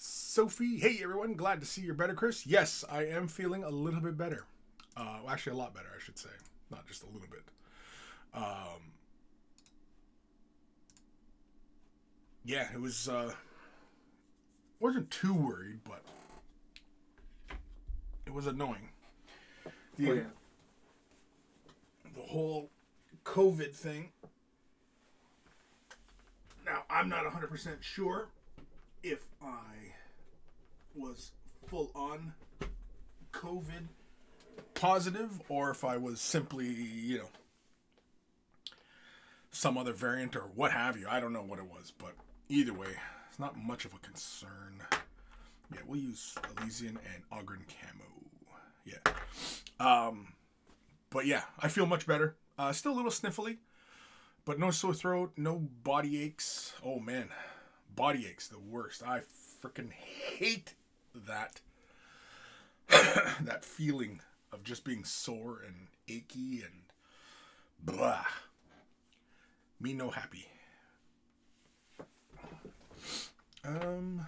Sophie, hey everyone, glad to see you're better, Chris. Yes, I am feeling a little bit better. Actually, a lot better, I should say. Not just a little bit. Yeah, it was, wasn't too worried, but it was annoying. The whole COVID thing. Now, I'm not 100% sure if I was full on COVID positive or if I was simply, some other variant or what have you. I don't know what it was, but either way, it's not much of a concern. Yeah, we'll use Elysian and Ogren camo. Yeah. But yeah, I feel much better. Still a little sniffly, but no sore throat, no body aches. Oh man, body aches the worst. I freaking hate that that feeling of just being sore and achy and blah. Me no happy. I'm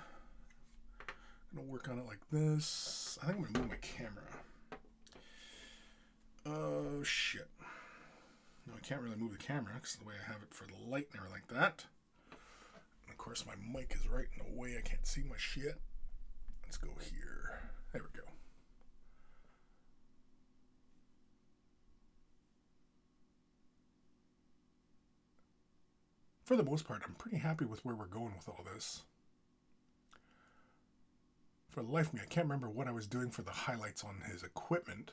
gonna work on it like this. I think I'm gonna move my camera. Oh shit. No, I can't really move the camera because the way I have it for the light and everything like that. And of course my mic is right in the way. I can't see my shit. Let's go here. There we go. For the most part, I'm pretty happy with where we're going with all this. For the life of me, I can't remember what I was doing for the highlights on his equipment.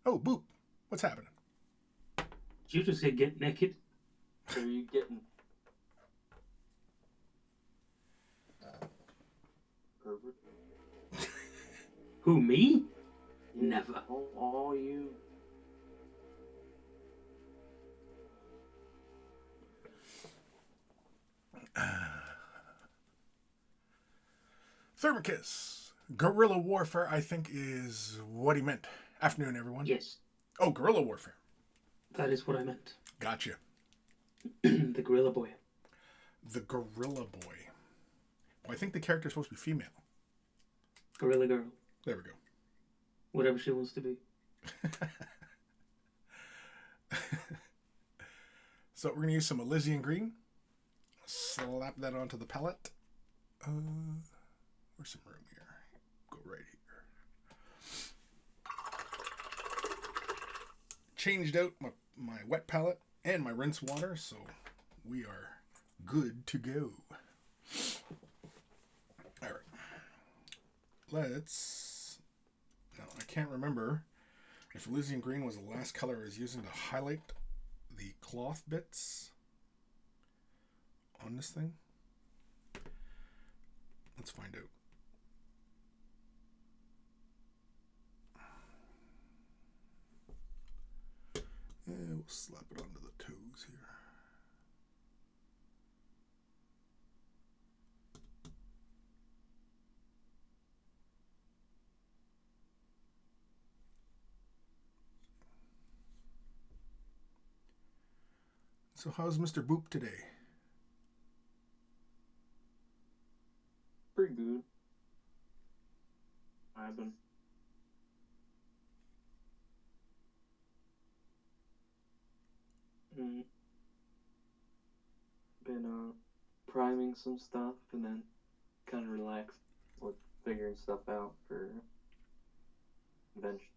Oh, Boop. What's happening? Did you just say get naked? Or are you getting pervert? Who, me? Never. All you. Thermicus. Guerrilla warfare, I think, is what he meant. Afternoon, everyone. Yes, Oh, guerrilla warfare. that is what I meant. Gotcha. The gorilla boy. The gorilla boy. Well, I think the character's supposed to be female. Gorilla girl. There we go. Whatever she wants to be. So we're going to use some Elysian green. Slap that onto the palette. Where's some room here? Go right here. Changed out my wet palette and my rinse water, so we are good to go. All right. Let's... Now, I can't remember if Elysian green was the last color I was using to highlight the cloth bits on this thing. Let's find out. And we'll slap it onto the toes here. So how's Mr. Boop today? Pretty good. I've been. Been priming some stuff and then kind of relaxed with figuring stuff out for convention.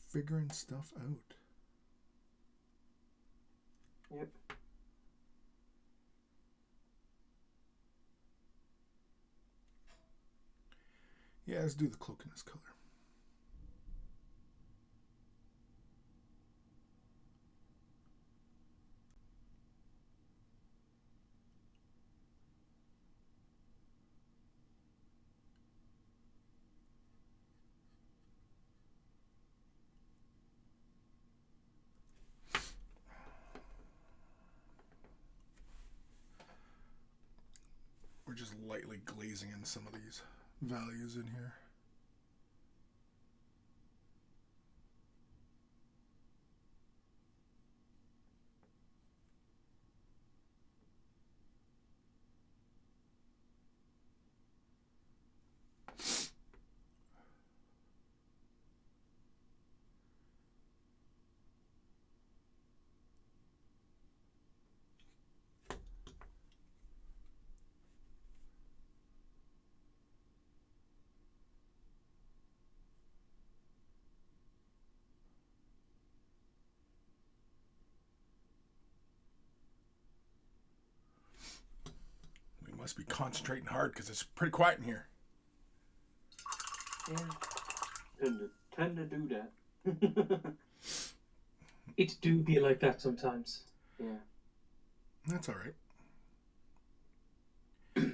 Figuring stuff out. Yep. Yeah, let's do the cloak in this color. just lightly glazing in some of these values in here. Must be concentrating hard because it's pretty quiet in here. Yeah. Tend to do that. It do be like that sometimes. Yeah. That's all right.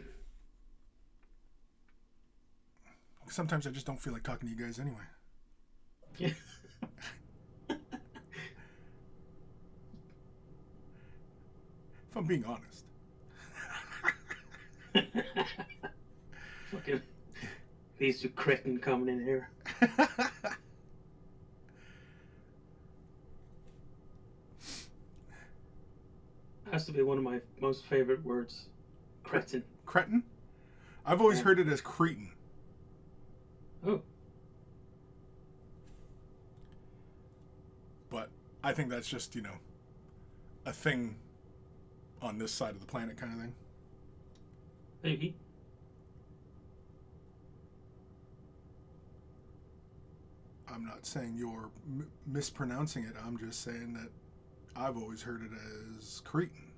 Sometimes I just don't feel like talking to you guys anyway. Yeah. If I'm being honest. Fucking these two cretin coming in here. Has to be one of my most favorite words. Cretin. Cretin? I've always heard it as cretin. Oh. But I think that's just, a thing on this side of the planet kind of thing. Maybe. I'm not saying you're mispronouncing it. I'm just saying that I've always heard it as cretin.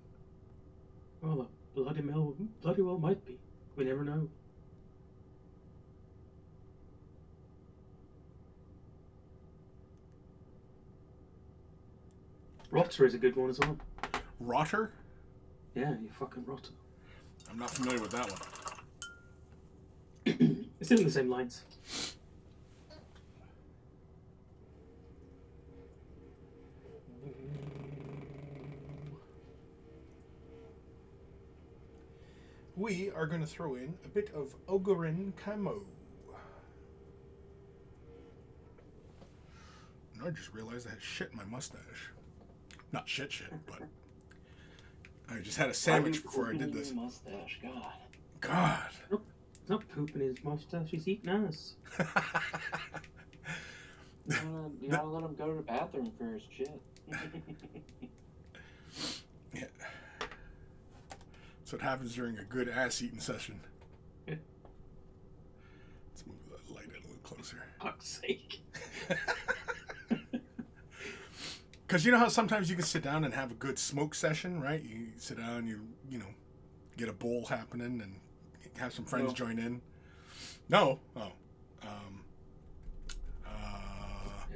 Well, bloody well might be. We never know. Rotter is a good one as well. Rotter? Yeah, you fucking rotter. I'm not familiar with that one. It's in the same lines. We are going to throw in a bit of Ogarin Camo. And I just realized I had shit in my mustache. Not shit, but I just had a sandwich before I did this. Mustache, God. God. Nope. He's not pooping his mustache, he's eating ass. You gotta let him go to the bathroom first, shit. Yeah. That's what happens during a good ass-eating session. Yeah. Let's move that light in a little closer. Fuck's sake. Because you know how sometimes you can sit down and have a good smoke session, right? You sit down, you get a bowl happening and have some friends join in. No? Oh.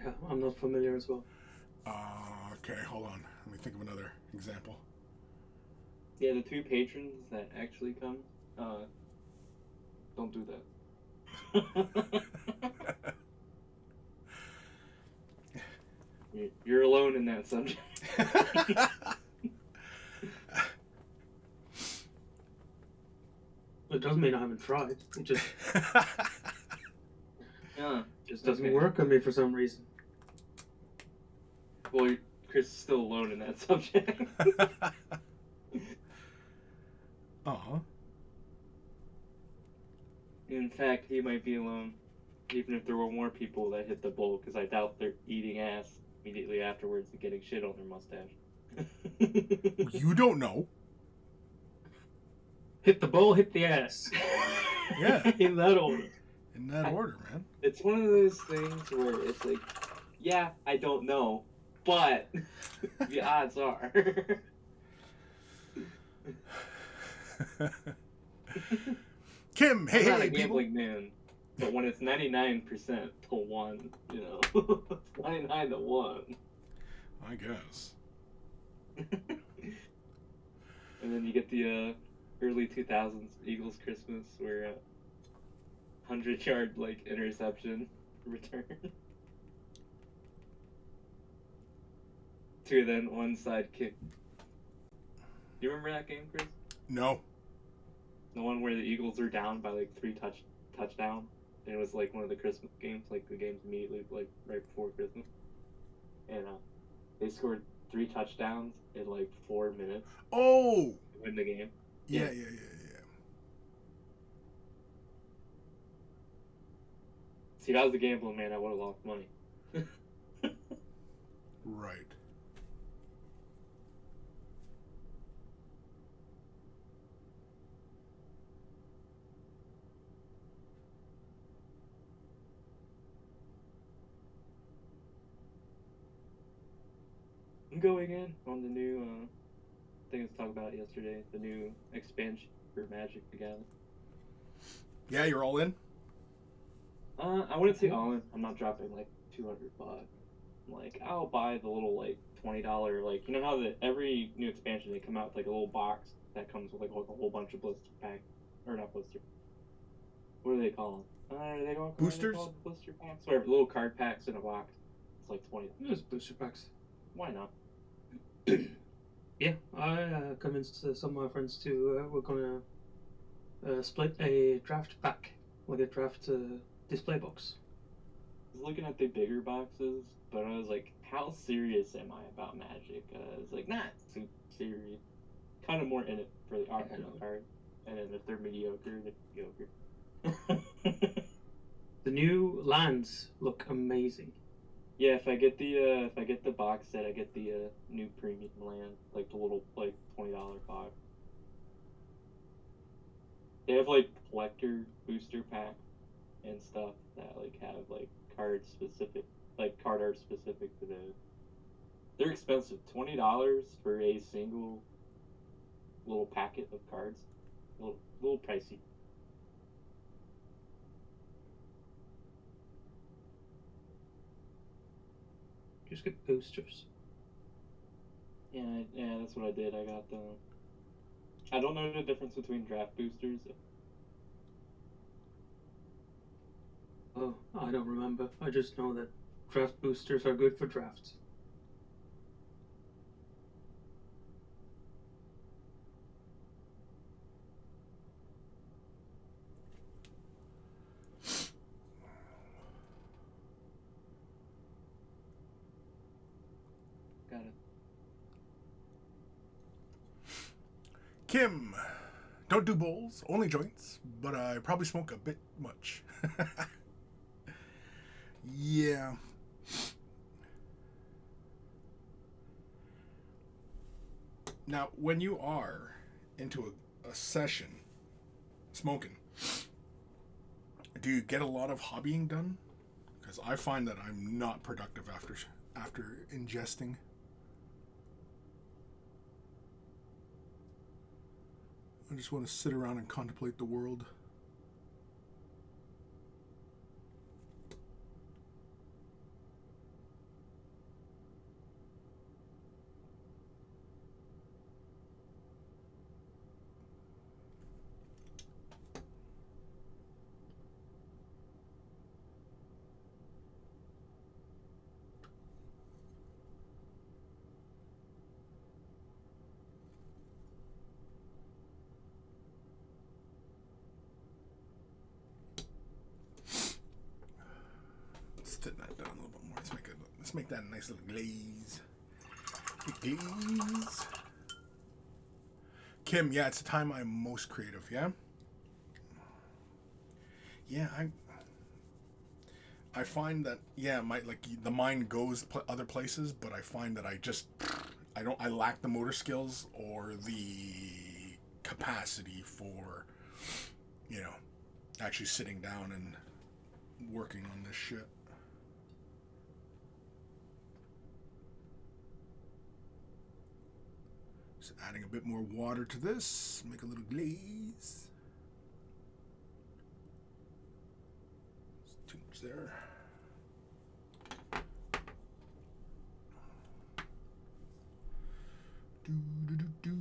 Yeah, I'm not familiar as well. Okay, hold on. Let me think of another example. Yeah, the 2 patrons that actually come, don't do that. You're alone in that subject. It doesn't mean I haven't tried. It just just doesn't work on me for some reason. Well, Chris is still alone in that subject. Aw. In fact, he might be alone, even if there were more people that hit the bowl, because I doubt they're eating ass immediately afterwards and getting shit on their mustache. You don't know. Hit the bowl, hit the ass. Yeah. In that order. In that order, man. It's one of those things where it's like, yeah, I don't know, but the odds are. Kim, I'm not a people. gambling man, but when it's 99% to 1, it's 99 to 1. I guess. And then you get the early 2000s Eagles Christmas where 100-yard interception return. 2 then 1 side kick. Do you remember that game, Chris? No. The one where the Eagles are down by like 3 touchdowns, and it was like one of the Christmas games, like the games immediately like right before Christmas, and they scored 3 touchdowns in like 4 minutes Oh, to win the game. yeah. See, if I was the gambling man, I would have lost money. Right. I'm going in on the new thing I was talking about yesterday, the new expansion for Magic the Gathering. Yeah, you're all in? I wouldn't say all in. I'm not dropping like $200. Like, I'll buy the little like $20, like, you know how every new expansion they come out with like a little box that comes with like a whole bunch of blister packs, or not blister. What do they call them? They don't Boosters? call it blister packs, or little card packs in a box. It's like $20. There's booster packs. Why not? Yeah, I convinced some of my friends to we're gonna split a draft pack, like a draft display box. I was looking at the bigger boxes, but I was like, how serious am I about Magic? I was like, not super serious. Kind of more in it for the option card. And then if they're mediocre, they're mediocre. The new lands look amazing. Yeah, if I get the box set, I get the new premium land, like the little like $20 box. They have like collector booster packs and stuff that like have like card specific, like card art specific to those. They're expensive. $20 for a single little packet of cards. Little pricey. Just get boosters. Yeah, that's what I did. I got the. I don't know the difference between draft boosters. Oh, I don't remember. I just know that draft boosters are good for drafts. Got it. Kim, don't do bowls, only joints, but I probably smoke a bit much. Yeah. Now, when you are into a session smoking, do you get a lot of hobbying done? Because I find that I'm not productive after ingesting. I just want to sit around and contemplate the world. Thin that down a little bit more. Let's make that a nice little glaze. Glaze. Kim, yeah, it's the time I'm most creative. Yeah. Yeah, I find that the mind goes other places, but I find that I lack the motor skills or the capacity for actually sitting down and working on this shit. Just adding a bit more water to this, make a little glaze. Too much there. Do do do do.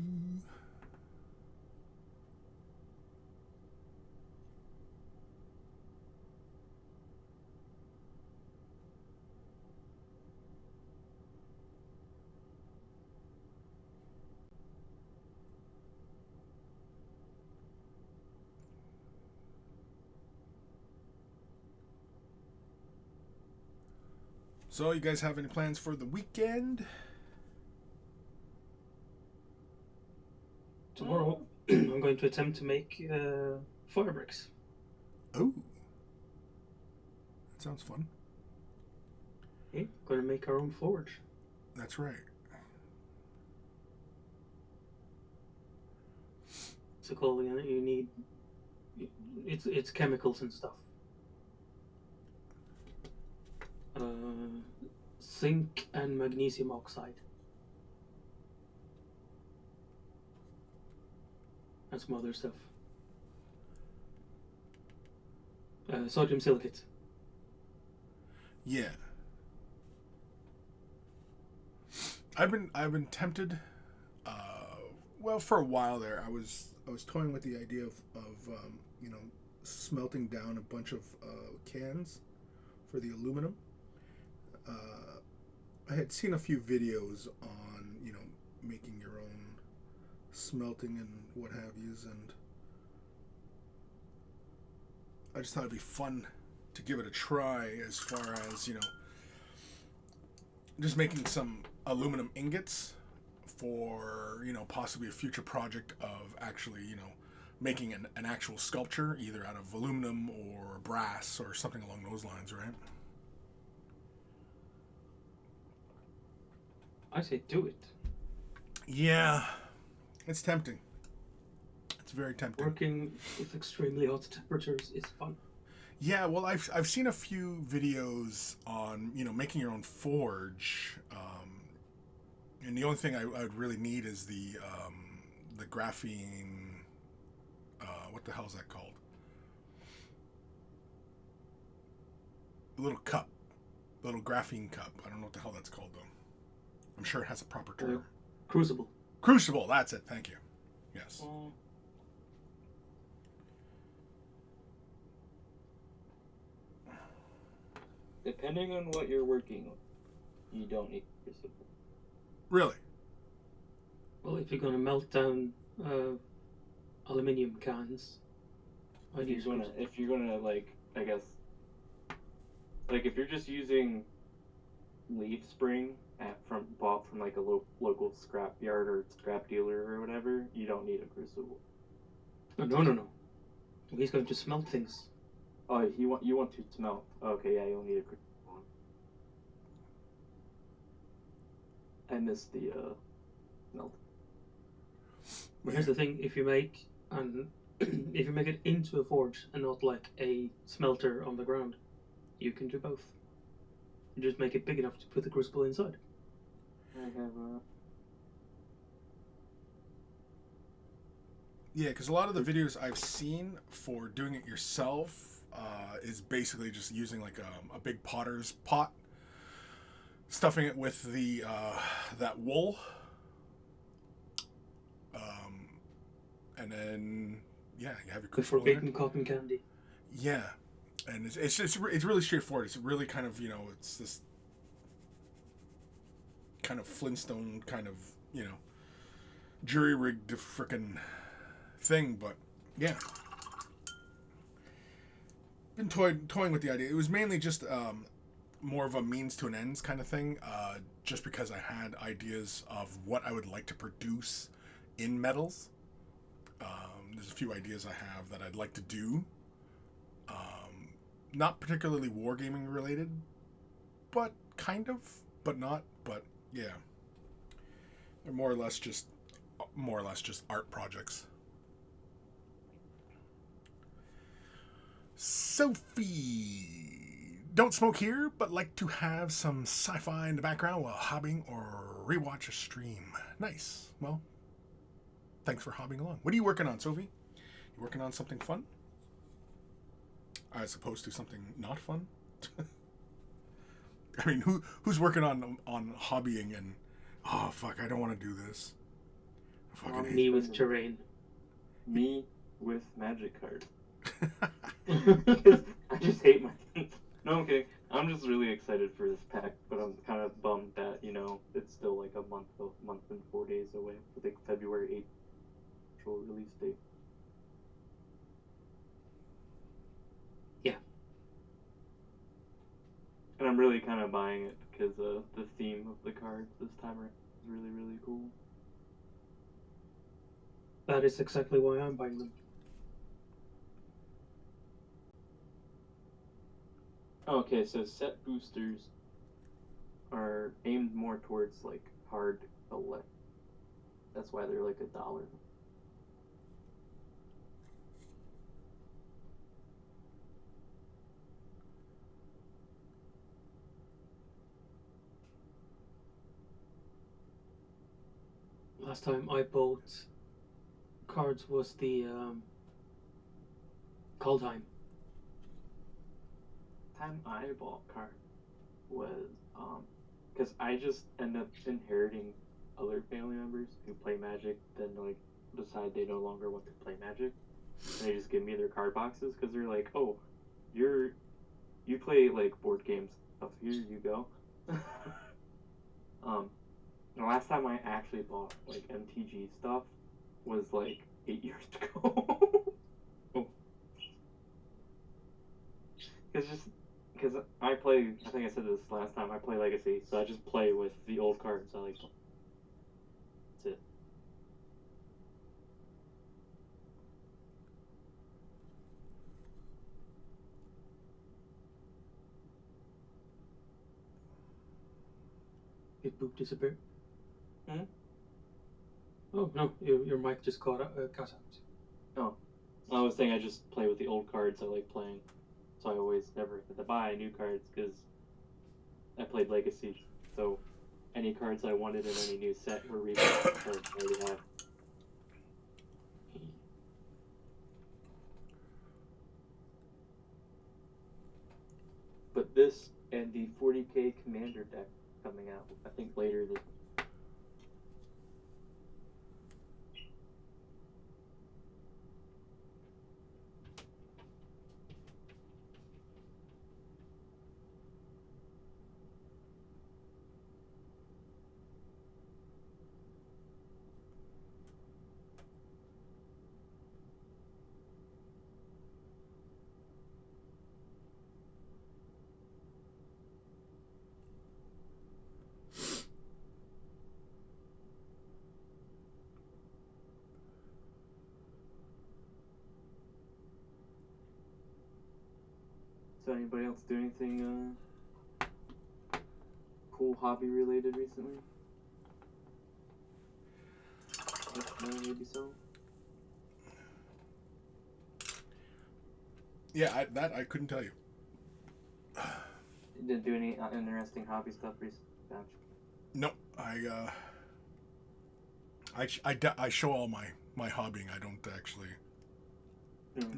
So, you guys have any plans for the weekend? Tomorrow, I'm going to attempt to make fire bricks. Oh. That sounds fun. Yeah, going to make our own forge. That's right. So cool, you need... It's chemicals and stuff. Zinc and magnesium oxide. And some other stuff. Sodium silicate. Yeah. I've been tempted. Well, for a while there, I was toying with the idea of smelting down a bunch of cans for the aluminum. I had seen a few videos on making your own smelting and what have yous, and I just thought it'd be fun to give it a try as far as just making some aluminum ingots for possibly a future project of actually making an actual sculpture either out of aluminum or brass or something along those lines, right? I say do it. Yeah, it's tempting. It's very tempting. Working with extremely hot temperatures is fun. Yeah, well, I've seen a few videos on making your own forge, and the only thing I would really need is the graphene. What the hell is that called? The little cup, little graphene cup. I don't know what the hell that's called though. I'm sure it has a proper term. Crucible. Crucible. That's it. Thank you. Yes. Depending on what you're working on, you don't need crucible. Really? Well, if you're going to melt down aluminium cans, If you're gonna I guess, if you're just using leaf spring bought from like a local scrap yard or scrap dealer or whatever, you don't need a crucible. No. He's going to smelt things. Oh, you want to smelt? Okay, yeah, you'll need a crucible. I missed the melt. But here's the thing: if you make it into a forge and not like a smelter on the ground, you can do both. You just make it big enough to put the crucible inside. I have Yeah, because a lot of the videos I've seen for doing it yourself is basically just using like a big potter's pot, stuffing it with the that wool, and then you have your The crucible in there. forbidden cotton candy. Yeah, and it's really straightforward. It's really kind of it's this kind of Flintstone kind of jury rigged frickin' thing, but yeah, been toying with the idea. It was mainly just more of a means to an ends kind of thing, just because I had ideas of what I would like to produce in metals. There's a few ideas I have that I'd like to do. Not particularly wargaming related, but kind of, but not. But yeah, they're more or less just art projects. Sophie, don't smoke here, but like to have some sci-fi in the background while hobbying or rewatch a stream. Nice. Well, thanks for hobbying along. What are you working on, Sophie? You working on something fun? As opposed to something not fun? I mean, who's working on hobbying and oh fuck, I don't want to do this. I fucking hate Me with terrain. Me with magic cards. I just hate my. No, I'm kidding. I'm just really excited for this pack, but I'm kind of bummed that it's still like a month and 4 days away. I think February 8th actual release date. And I'm really kind of buying it because the theme of the cards this time around is really, really cool. That is exactly why I'm buying them. Okay, so set boosters are aimed more towards like hard collect. That's why they're like $1. Last time I bought cards was the Call Time. Time I bought card was because I just end up inheriting other family members who play Magic, then like decide they no longer want to play Magic, and they just give me their card boxes because they're like, oh, you play like board games stuff. Here you go. The last time I actually bought like MTG stuff was like 8 years ago. Because I play, I think I said this last time, I play Legacy, so I just play with the old cards. I like. That's it. Did Boop disappear? Hmm? Oh no, your mic just cut out. Oh, I was saying I just play with the old cards I like playing, so I always never had to buy new cards because I played Legacy. So any cards I wanted in any new set were revamped cards I already have. But this and the 40k Commander deck coming out, I think later this. So anybody else do anything cool hobby related recently? Maybe so. Yeah, I couldn't tell you. You didn't do any interesting hobby stuff recently? Gotcha. No, I show all my hobbying. I don't actually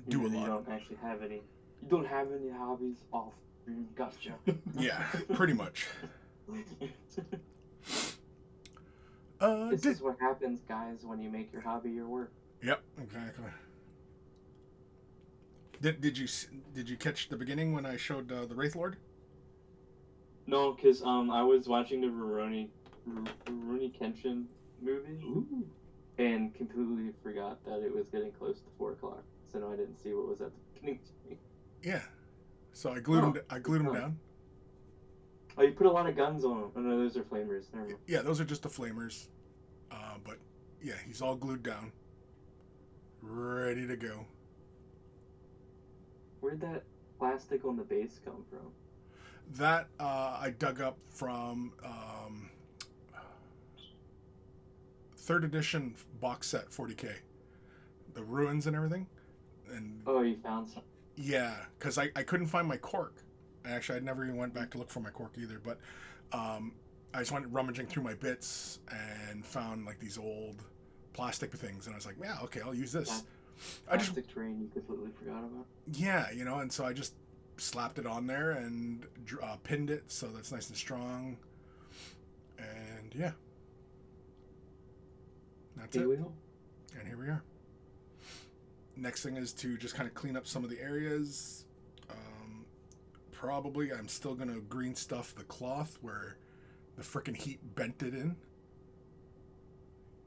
do a lot. You don't actually have any. You don't have any hobbies off. Gotcha. Yeah, pretty much. This is what happens, guys, when you make your hobby your work. Yep, exactly. Did you catch the beginning when I showed the Wraith Lord? No, because I was watching the Rurouni Kenshin movie. Ooh. And completely forgot that it was getting close to 4 o'clock. So no, I didn't see what was at the beginning. Yeah. So I glued him down. Oh, you put a lot of guns on him. Oh no, those are flamers. Never mind. Yeah, those are just the flamers. But yeah, he's all glued down, ready to go. Where'd that plastic on the base come from? That I dug up from 3rd edition box set 40k, the ruins and everything. And oh, you found some. Yeah, because I couldn't find my cork. Actually, I never even went back to look for my cork either. But I just went rummaging through my bits and found like these old plastic things, and I was like, yeah, okay, I'll use this. Plastic terrain you completely forgot about. Yeah, and so I just slapped it on there and pinned it so that's nice and strong. And yeah, that's Here it. we go. And here we are. Next thing is to just kind of clean up some of the areas. Probably I'm still going to green stuff the cloth where the frickin' heat bent it in.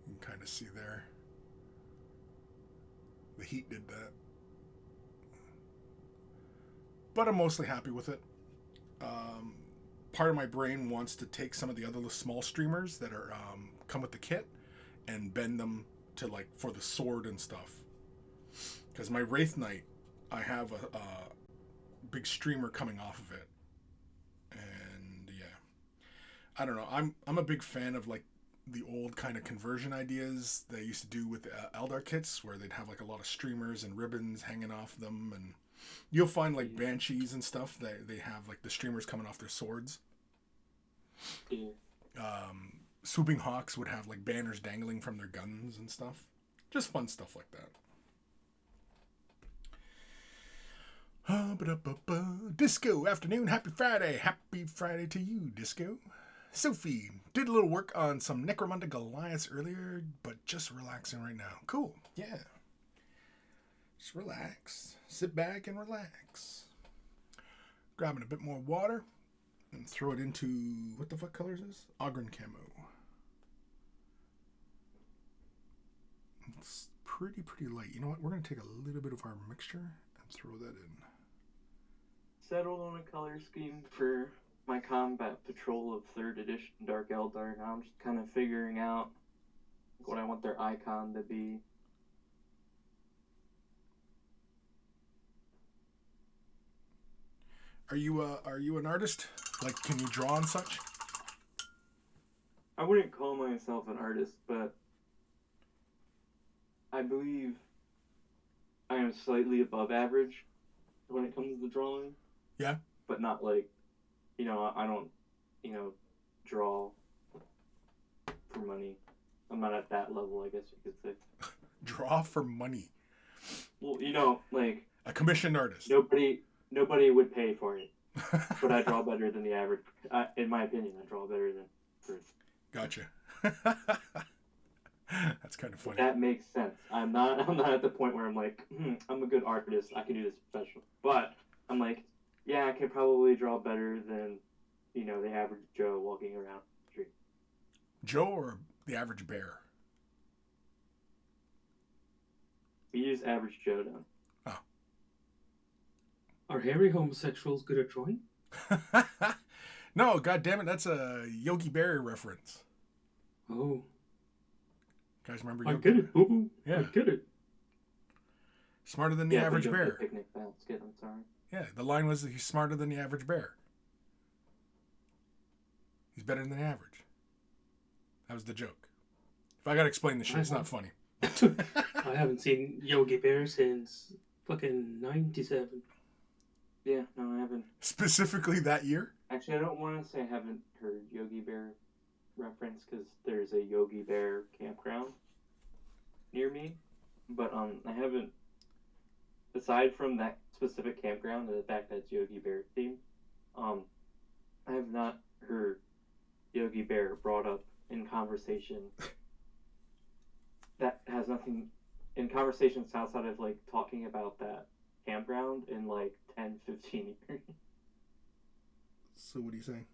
You can kind of see there. The heat did that. But I'm mostly happy with it. part of my brain wants to take some of the other small streamers that are come with the kit and bend them to like for the sword and stuff. Because my Wraith Knight, I have a big streamer coming off of it, and yeah, I don't know. I'm a big fan of like the old kind of conversion ideas they used to do with Eldar kits, where they'd have like a lot of streamers and ribbons hanging off them, and you'll find like banshees and stuff that they have like the streamers coming off their swords. Yeah. Swooping hawks would have like banners dangling from their guns and stuff. Just fun stuff like that. Disco afternoon, happy Friday. Happy Friday to you, Disco. Sophie, did a little work on some Necromunda Goliaths earlier, but just relaxing right now. Cool, yeah. Just relax. Sit back and relax. Grabbing a bit more water and throw it into, what the fuck color is this? Ogren camo. It's pretty light. You know what? We're going to take a little bit of our mixture and throw that in. Settled on a color scheme for my combat patrol of 3rd edition Dark Eldar. Now I'm just kind of figuring out what I want their icon to be. Are you an artist? Like, can you draw and such? I wouldn't call myself an artist, but I believe I am slightly above average when it comes to drawing. Yeah. But not like, I don't, draw for money. I'm not at that level, I guess you could say. Draw for money. Well, like a commissioned artist. Nobody would pay for it. But I draw better than the average. In my opinion, I draw better than Chris. Gotcha. That's kind of funny. That makes sense. I'm not at the point where I'm like, I'm a good artist. I can do this professional. But I'm like, yeah, I can probably draw better than, the average Joe walking around the street. Joe or the average bear? We use average Joe down. Oh. Are hairy homosexuals good at drawing? No, god damn it, that's a Yogi Bear reference. Oh. Guys remember I Yogi get it. Ooh, yeah. I get it. Smarter than the average bear. Picnic basket, I'm sorry. Yeah, the line was he's smarter than the average bear. He's better than the average. That was the joke. If I gotta explain the shit, it's not funny. I haven't seen Yogi Bear since fucking 97. Yeah, no, I haven't. Specifically that year? Actually, I don't want to say I haven't heard Yogi Bear reference because there's a Yogi Bear campground near me. But I haven't, aside from that specific campground and the fact that it's Yogi Bear themed, I have not heard Yogi Bear brought up in conversation that has nothing, in conversations outside of like talking about that campground in like 10, 15 years. So what are you saying?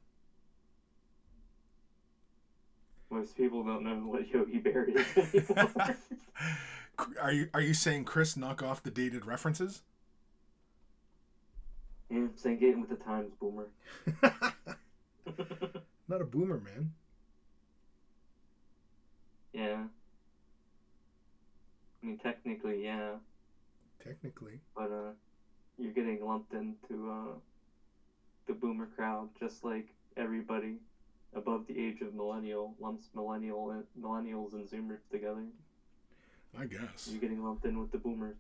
Most people don't know what Yogi Bear is anymore. Are you saying, Chris, knock off the dated references? Yeah, I'm saying get in with the times, boomer. Not a boomer, man. Yeah. I mean, technically, yeah. Technically. But, you're getting lumped into, the boomer crowd, just like everybody above the age of millennial lumps millennials and zoomers together. I guess. You're getting lumped in with the boomers.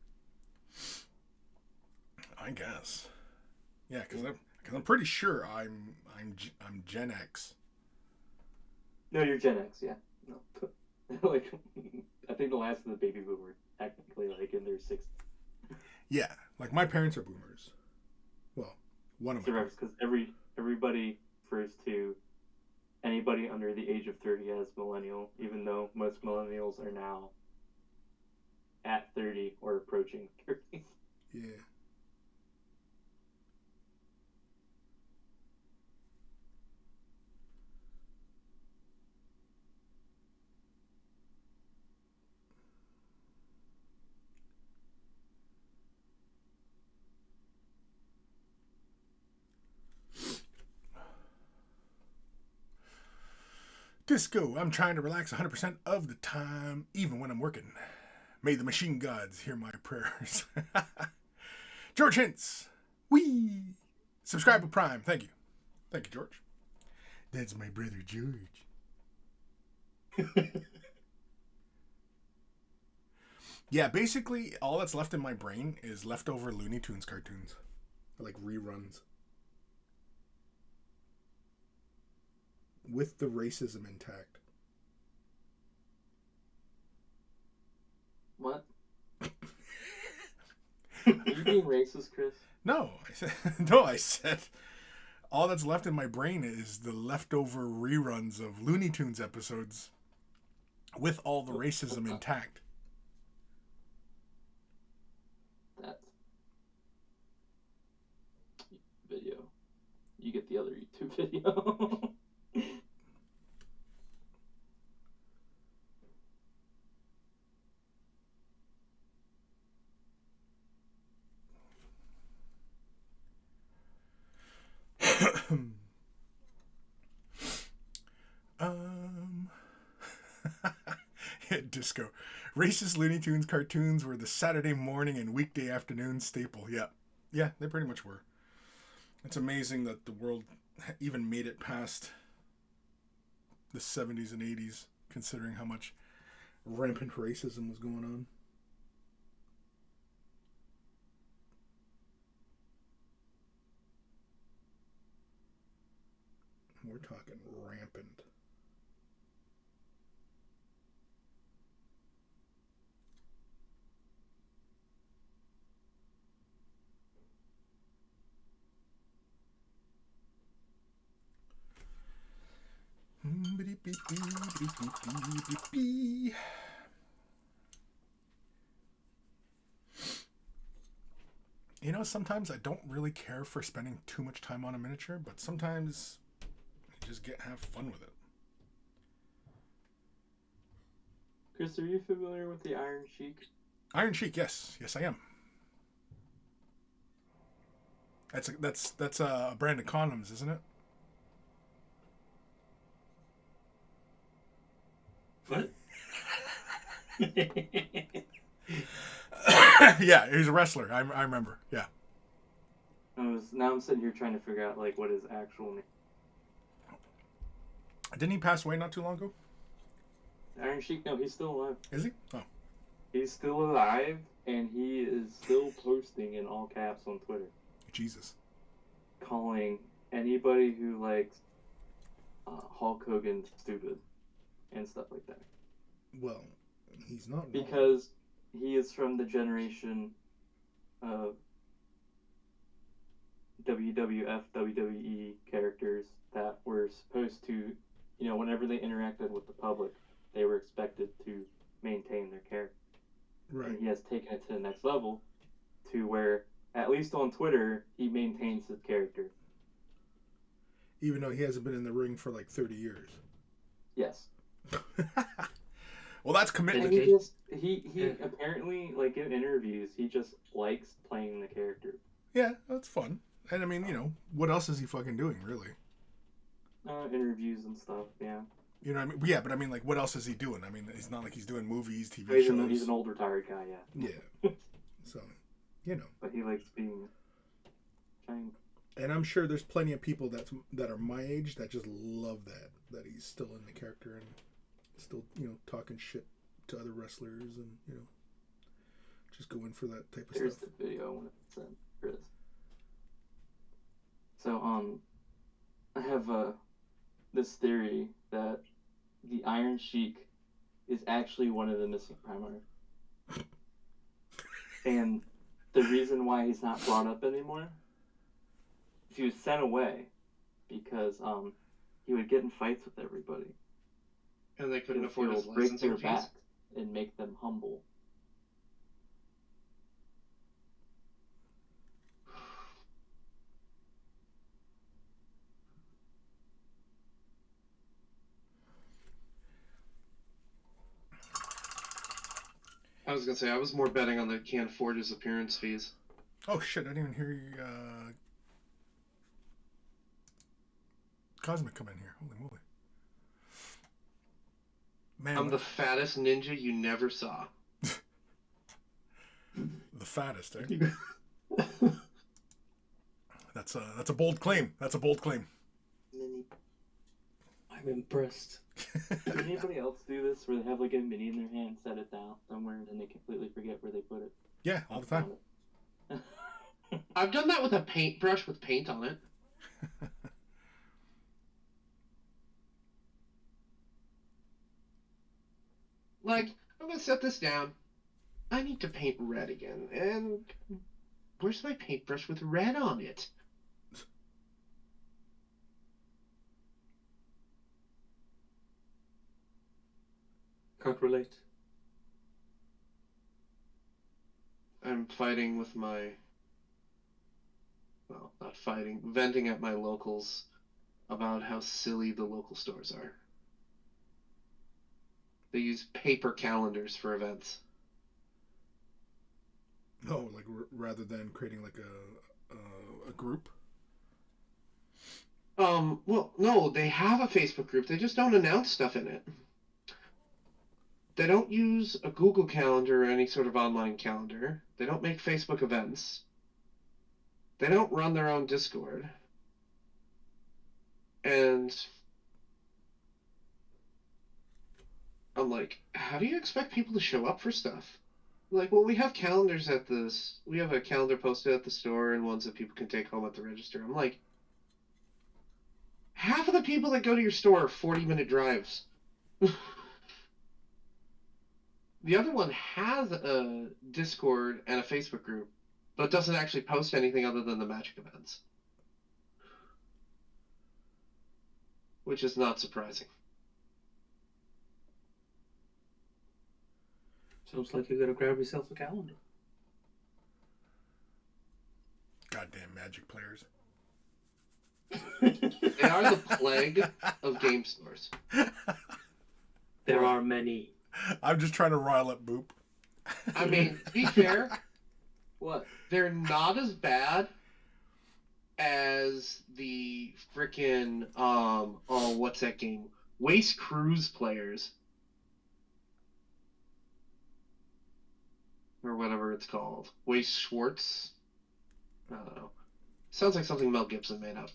I guess. Yeah, because I'm pretty sure I'm Gen X. No, you're Gen X, yeah. No. Like, I think the last of the baby boomers, technically, like, in their 60s. Yeah, like, my parents are boomers. Well, one of my parents. Because everybody refers to anybody under the age of 30 as millennial, even though most millennials are now at 30 or approaching 30. Yeah. Disco, I'm trying to relax 100% of the time, even when I'm working. May the machine gods hear my prayers. George Hintz. Wee. Subscribe with Prime. Thank you. Thank you, George. That's my brother, George. Yeah, basically, all that's left in my brain is leftover Looney Tunes cartoons. Like reruns. With the racism intact. What? Are you being racist, Chris? No, I said all that's left in my brain is the leftover reruns of Looney Tunes episodes with all the racism intact. That video. You get the other YouTube video. Disco. Racist Looney Tunes cartoons were the Saturday morning and weekday afternoon staple. Yeah. Yeah, they pretty much were. It's amazing that the world even made it past the 70s and 80s, considering how much rampant racism was going on. We're talking rampant. You know, sometimes I don't really care for spending too much time on a miniature, but sometimes you just have fun with it. Chris, are you familiar with the Iron Sheik? Iron Sheik, yes. Yes, I am. That's a brand of condoms, isn't it? What? Yeah, he was a wrestler. I remember. Yeah. Now I'm sitting here trying to figure out like what his actual name. Didn't he pass away not too long ago? Iron Sheik? No, he's still alive. Is he? Oh. He's still alive, and he is still posting in all caps on Twitter. Jesus. Calling anybody who likes Hulk Hogan stupid and stuff like that. Well, he's not wrong. Because he is from the generation of WWF, WWE characters that were supposed to, you know, whenever they interacted with the public, they were expected to maintain their character. Right. And he has taken it to the next level to where, at least on Twitter, he maintains his character. Even though he hasn't been in the ring for like 30 years. Yes. Well, that's commitment. And he apparently, like in interviews, he just likes playing the character. Yeah, that's fun. And I mean, you know, what else is he fucking doing, really? Interviews and stuff, yeah. You know what I mean? Yeah, but I mean, like, what else is he doing? I mean, it's not like he's doing movies, TV shows. He's an old retired guy, yeah. Yeah. So, you know. But he likes being trying. And I'm sure there's plenty of people that are my age that just love that he's still in the character and still, you know, talking shit to other wrestlers and, you know, just going for that type of Here's stuff. the video I want to send Chris. So, I have this theory that the Iron Sheik is actually one of the missing Primarchs. And the reason why he's not brought up anymore is he was sent away because he would get in fights with everybody. And they couldn't Because afford he his would break their licensing fees? backs and make them humble. I was gonna say, I was more betting on the can't afford his appearance fees. Oh, shit, I didn't even hear you, Cosmic come in here. Holy moly. Man, I'm the fattest ninja you never saw. the fattest, eh? That's a bold claim. That's a bold claim. Mini. I'm impressed. Does anybody else do this where they have like a mini in their hand, set it down somewhere, and then they completely forget where they put it? Yeah, all the time. I've done that with a paintbrush with paint on it. Like, I'm gonna set this down. I need to paint red again, and where's my paintbrush with red on it? Can't relate. I'm fighting with my... Well, not fighting. Venting at my locals about how silly the local stores are. They use paper calendars for events. No, like rather than creating like a group. Well, no, they have a Facebook group. They just don't announce stuff in it. They don't use a Google Calendar or any sort of online calendar. They don't make Facebook events. They don't run their own Discord. And I'm like, how do you expect people to show up for stuff? Like, well, we have calendars at this. We have a calendar posted at the store and ones that people can take home at the register. I'm like, half of the people that go to your store are 40-minute drives. The other one has a Discord and a Facebook group, but doesn't actually post anything other than the Magic events. Which is not surprising. Sounds like you gotta grab yourself a calendar. Goddamn Magic players. They are the plague of game stores. There are many. I'm just trying to rile up Boop. I mean, to be fair, What? they're not as bad as the frickin' what's that game? Waste Cruise players. Or whatever it's called. Waste Schwartz? I don't know. Sounds like something Mel Gibson made up.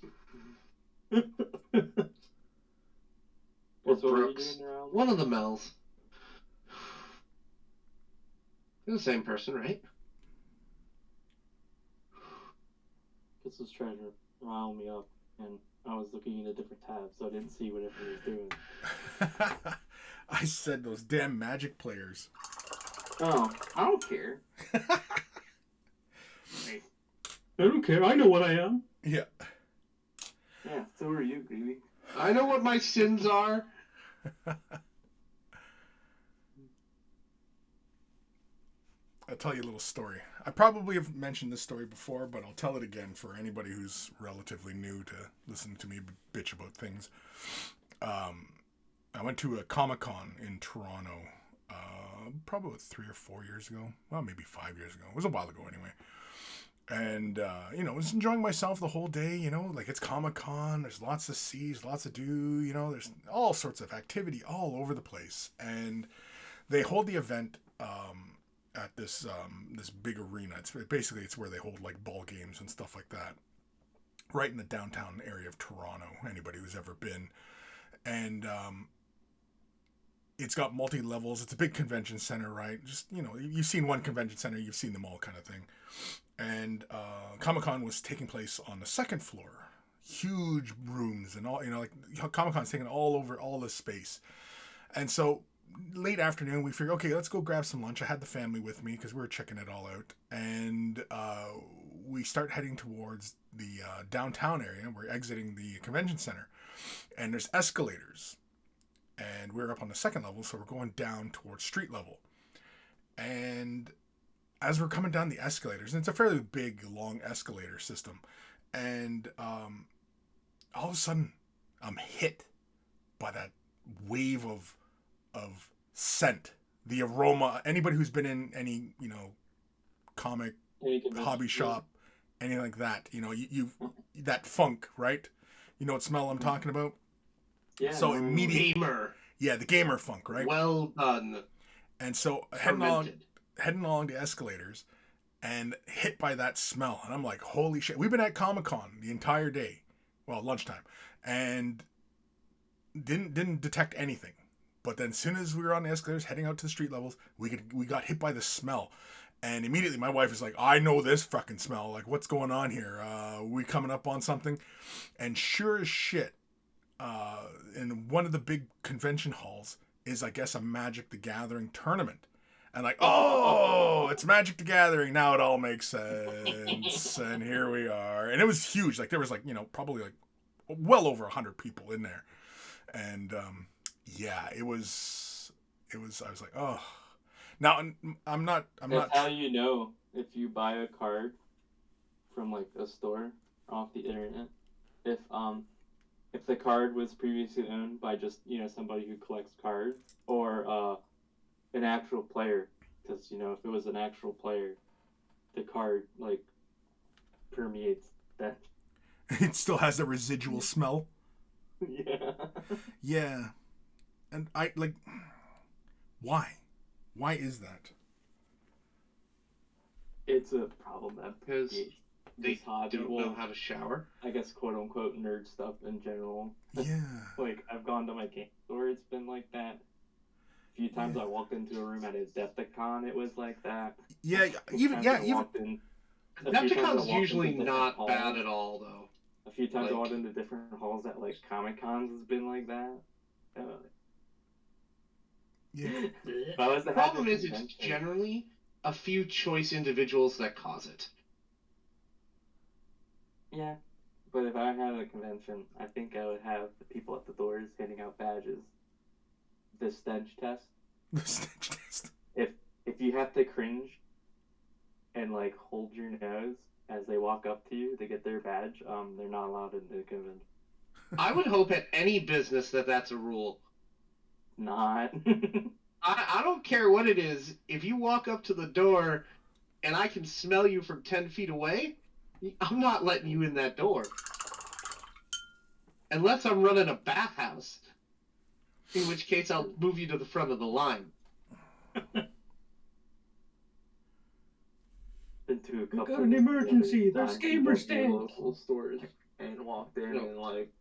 Or That's what we're Brooks. doing around. One of the Mels. They're the same person, right? This was treasure riled me up, and I was looking in a different tab, so I didn't see whatever he was doing. I said those damn Magic players. Oh, I don't care. I don't care. I know what I am. Yeah. Yeah, so are you, Greedy. I know what my sins are. I'll tell you a little story. I probably have mentioned this story before, but I'll tell it again for anybody who's relatively new to listening to me bitch about things. I went to a Comic-Con in Toronto probably 3 or 4 years ago. Well, maybe 5 years ago. It was a while ago anyway. And, I was enjoying myself the whole day, like it's Comic-Con. There's lots to see, there's lots to do, there's all sorts of activity all over the place. And they hold the event at this big arena. It's where they hold like ball games and stuff like that, right in the downtown area of Toronto. Anybody who's ever been, and it's got multi levels. It's a big convention center, right? Just you've seen one convention center, you've seen them all, kind of thing. And Comic-Con was taking place on the second floor, huge rooms and all. Like Comic-Con's taking all over all this space, and so. Late afternoon, we figured, okay, let's go grab some lunch. I had the family with me because we were checking it all out. And we start heading towards the downtown area. We're exiting the convention center. And there's escalators. And we're up on the second level, so we're going down towards street level. And as we're coming down the escalators, and it's a fairly big, long escalator system. And all of a sudden, I'm hit by that wave of scent, the aroma. Anybody who's been in any comic hobby shop, anything like that, you that funk, right? You know what smell I'm talking about? Yeah. So immediately, Gamer. Yeah, the gamer funk, right? Well done. And so Fermented. heading along the escalators and hit by that smell. And I'm like, holy shit. We've been at Comic-Con the entire day. Well, lunchtime. And didn't detect anything. But then as soon as we were on the escalators heading out to the street levels, we got hit by the smell. And immediately my wife is like, I know this fucking smell. Like, what's going on here? We coming up on something? And sure as shit, in one of the big convention halls is, I guess, a Magic the Gathering tournament. And like, oh, it's Magic the Gathering. Now it all makes sense. And here we are. And it was huge. Like, there was like, probably like well over 100 people in there. And yeah, it was, I was like, oh. Now, I'm not. That's how you know if you buy a card from like a store off the internet. If the card was previously owned by just somebody who collects cards, or an actual player, because if it was an actual player, the card like permeates that. It still has the residual smell. Yeah. Yeah, and I like. Why? Why is that? It's a problem that Because they hobby don't will, know how to shower. I guess, quote unquote nerd stuff in general. Yeah. Like, I've gone to my game store, it's been like that. A few times I walked into a room at Adepticon, it was like that. Yeah, even. Adepticon's usually not bad at all, though. A few times I walked into different halls at like Comic Cons has been like that. Yeah. The problem is it's generally a few choice individuals that cause it. Yeah, but if I had a convention, I think I would have the people at the doors handing out badges. The stench test. The stench test. If you have to cringe and like hold your nose as they walk up to you to get their badge, they're not allowed in the convention. I would hope at any business that's a rule. Not. I don't care what it is. If you walk up to the door and I can smell you from 10 feet away, I'm not letting you in that door. Unless I'm running a bathhouse. In which case I'll move you to the front of the line. Been to a couple. Got an emergency. There's gamer stand. Local stores and walked in and like,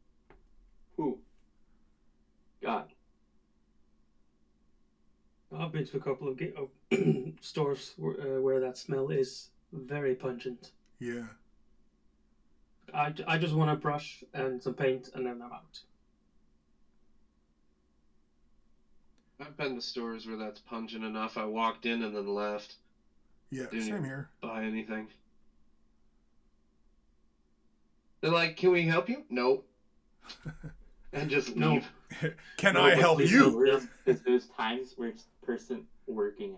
who? God. I've been to a couple of stores where that smell is very pungent. Yeah. I just want a brush and some paint, and then I'm out. I've been to stores where that's pungent enough. I walked in and then left. Yeah, Didn't same here. buy anything. They're like, "Can we help you?" Nope. And just leave. Can I help you? Because there's times where it's the person working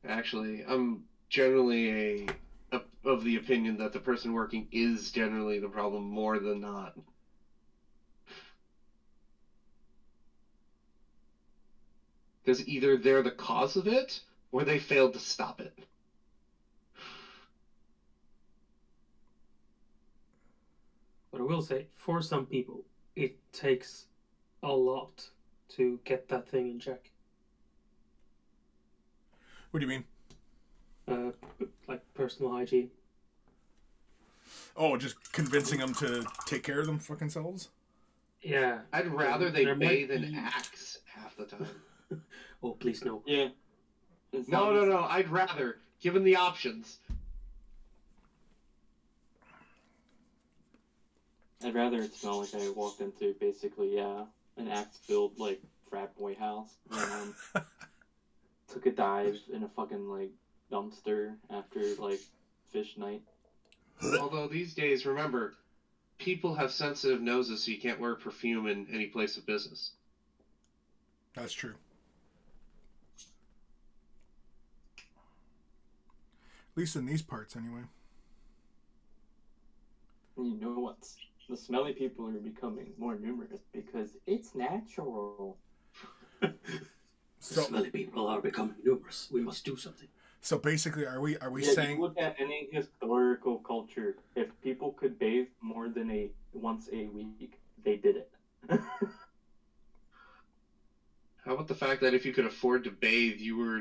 it. Actually, I'm generally of the opinion that the person working is generally the problem more than not. Because either they're the cause of it, or they failed to stop it. But I will say, for some people, it takes a lot to get that thing in check. What do you mean? Like personal hygiene. Oh, just convincing them to take care of them fucking selves? Yeah. I'd rather they There might bathe in be- Axe half the time. Oh, please no. Yeah. No. I'd rather, given the options. I'd rather it smell like I walked into basically, an axe-filled, like, frat boy house. And, took a dive in a fucking, like, dumpster after, like, fish night. Although these days, remember, people have sensitive noses, so you can't wear perfume in any place of business. That's true. At least in these parts, anyway. And you know what? The smelly people are becoming more numerous because it's natural. So, Smelly people are becoming numerous. We must do something. so basically, are we Yeah, saying? you look at any historical culture, if people could bathe more than once a week, they did it. How about the fact that if you could afford to bathe, you were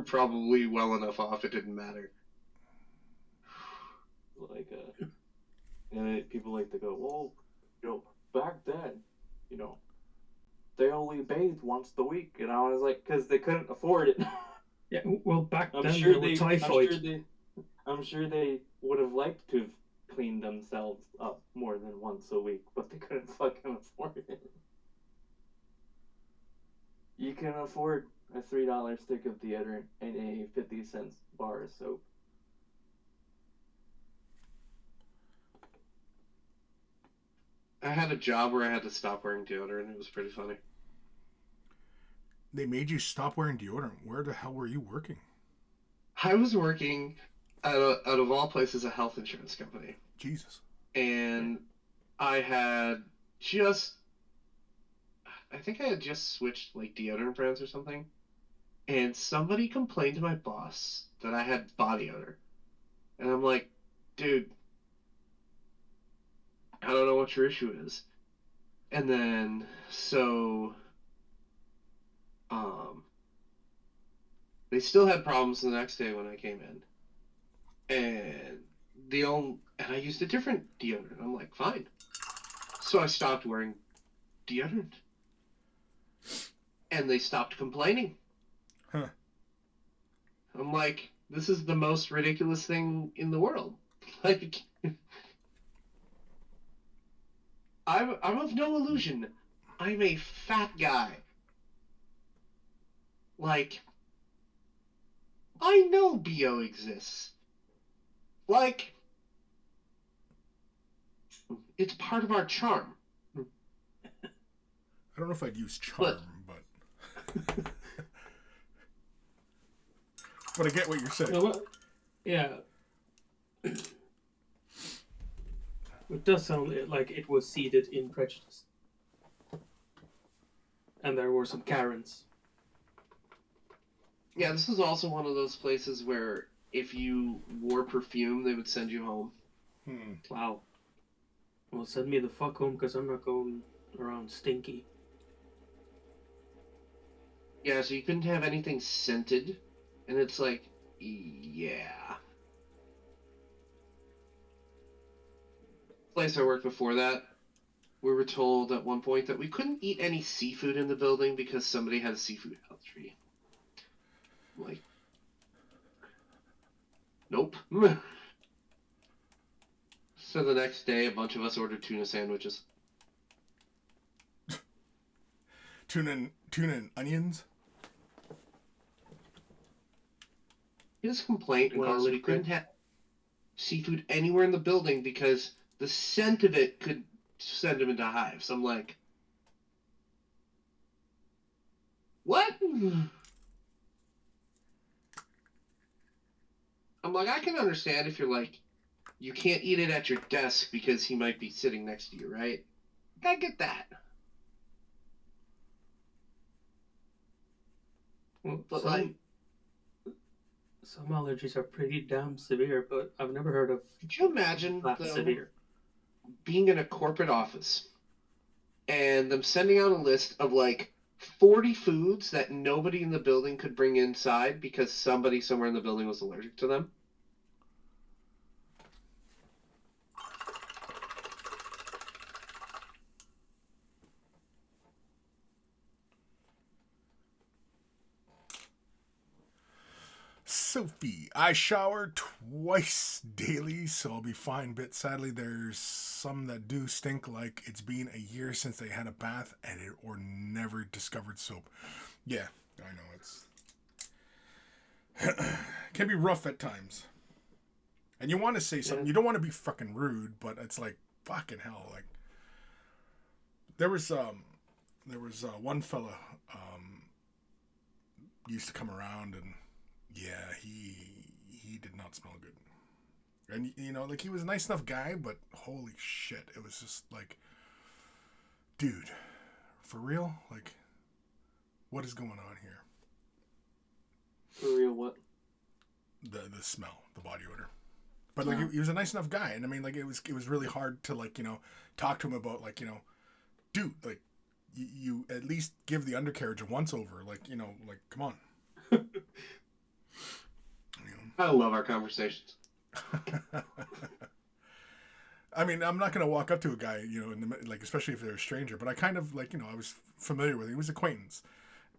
probably well enough off it didn't matter. Like, and people like to go, well, back then, you know, they only bathed once a week, and I was like, because they couldn't afford it. Yeah, well, back I'm then sure there was they, typhoid. I'm sure they would have liked to have cleaned themselves up more than once a week, but they couldn't fucking afford it. You can afford a $3 stick of deodorant and a 50-cent bar of soap. I had a job where I had to stop wearing deodorant. It was pretty funny. They made you stop wearing deodorant. Where the hell were you working? I was working out of all places a health insurance company, Jesus. and I had just I think I had just switched like deodorant brands or something, and somebody complained to my boss that I had body odor, and I'm like, dude, I don't know what your issue is. And then so um they still had problems the next day when I came in. And I used a different deodorant. I'm like, fine. So I stopped wearing deodorant. And they stopped complaining. Huh. I'm like, this is the most ridiculous thing in the world. Like, I'm of no illusion. I'm a fat guy. Like, I know BO exists. Like, it's part of our charm. I don't know if I'd use charm, but but I get what you're saying. Well, yeah. It does sound like it was seeded in prejudice. And there were some Karens. Yeah, this is also one of those places where if you wore perfume, they would send you home. Wow. Well, send me the fuck home because I'm not going around stinky. Yeah, so you couldn't have anything scented. And it's like, yeah. Place I worked before that, we were told at one point that we couldn't eat any seafood in the building because somebody had a seafood allergy. I'm like, nope. So the next day, a bunch of us ordered tuna sandwiches. Tuna and onions. His complaint was we couldn't have seafood anywhere in the building because the scent of it could send him into hives. I'm like, what? I'm like, I can understand if you're like, you can't eat it at your desk because he might be sitting next to you, right? I get that. Well, But some allergies are pretty damn severe, but I've never heard of could you imagine that severe. being in a corporate office and them sending out a list of like 40 foods that nobody in the building could bring inside because somebody somewhere in the building was allergic to them? Sophie, I shower twice daily, so I'll be fine. But sadly, there's some that do stink like it's been a year since they had a bath or never discovered soap. Yeah, I know it's can be rough at times. And you want to say something. You don't want to be fucking rude, but it's like fucking hell. Like there was one fella used to come around and. Yeah, he did not smell good. And, you know, like, he was a nice enough guy, but holy shit, it was just like, dude, for real? Like, what is going on here? For real, what? The smell, the body odor. But, like, he was a nice enough guy, and, I mean, like, it was really hard to, like, you know, talk to him about, like, you know, dude, like, you at least give the undercarriage a once over. Like, like, come on. I love our conversations. I mean, I'm not going to walk up to a guy, like, especially if they're a stranger, but I kind of, like, I was familiar with him. He was acquaintance.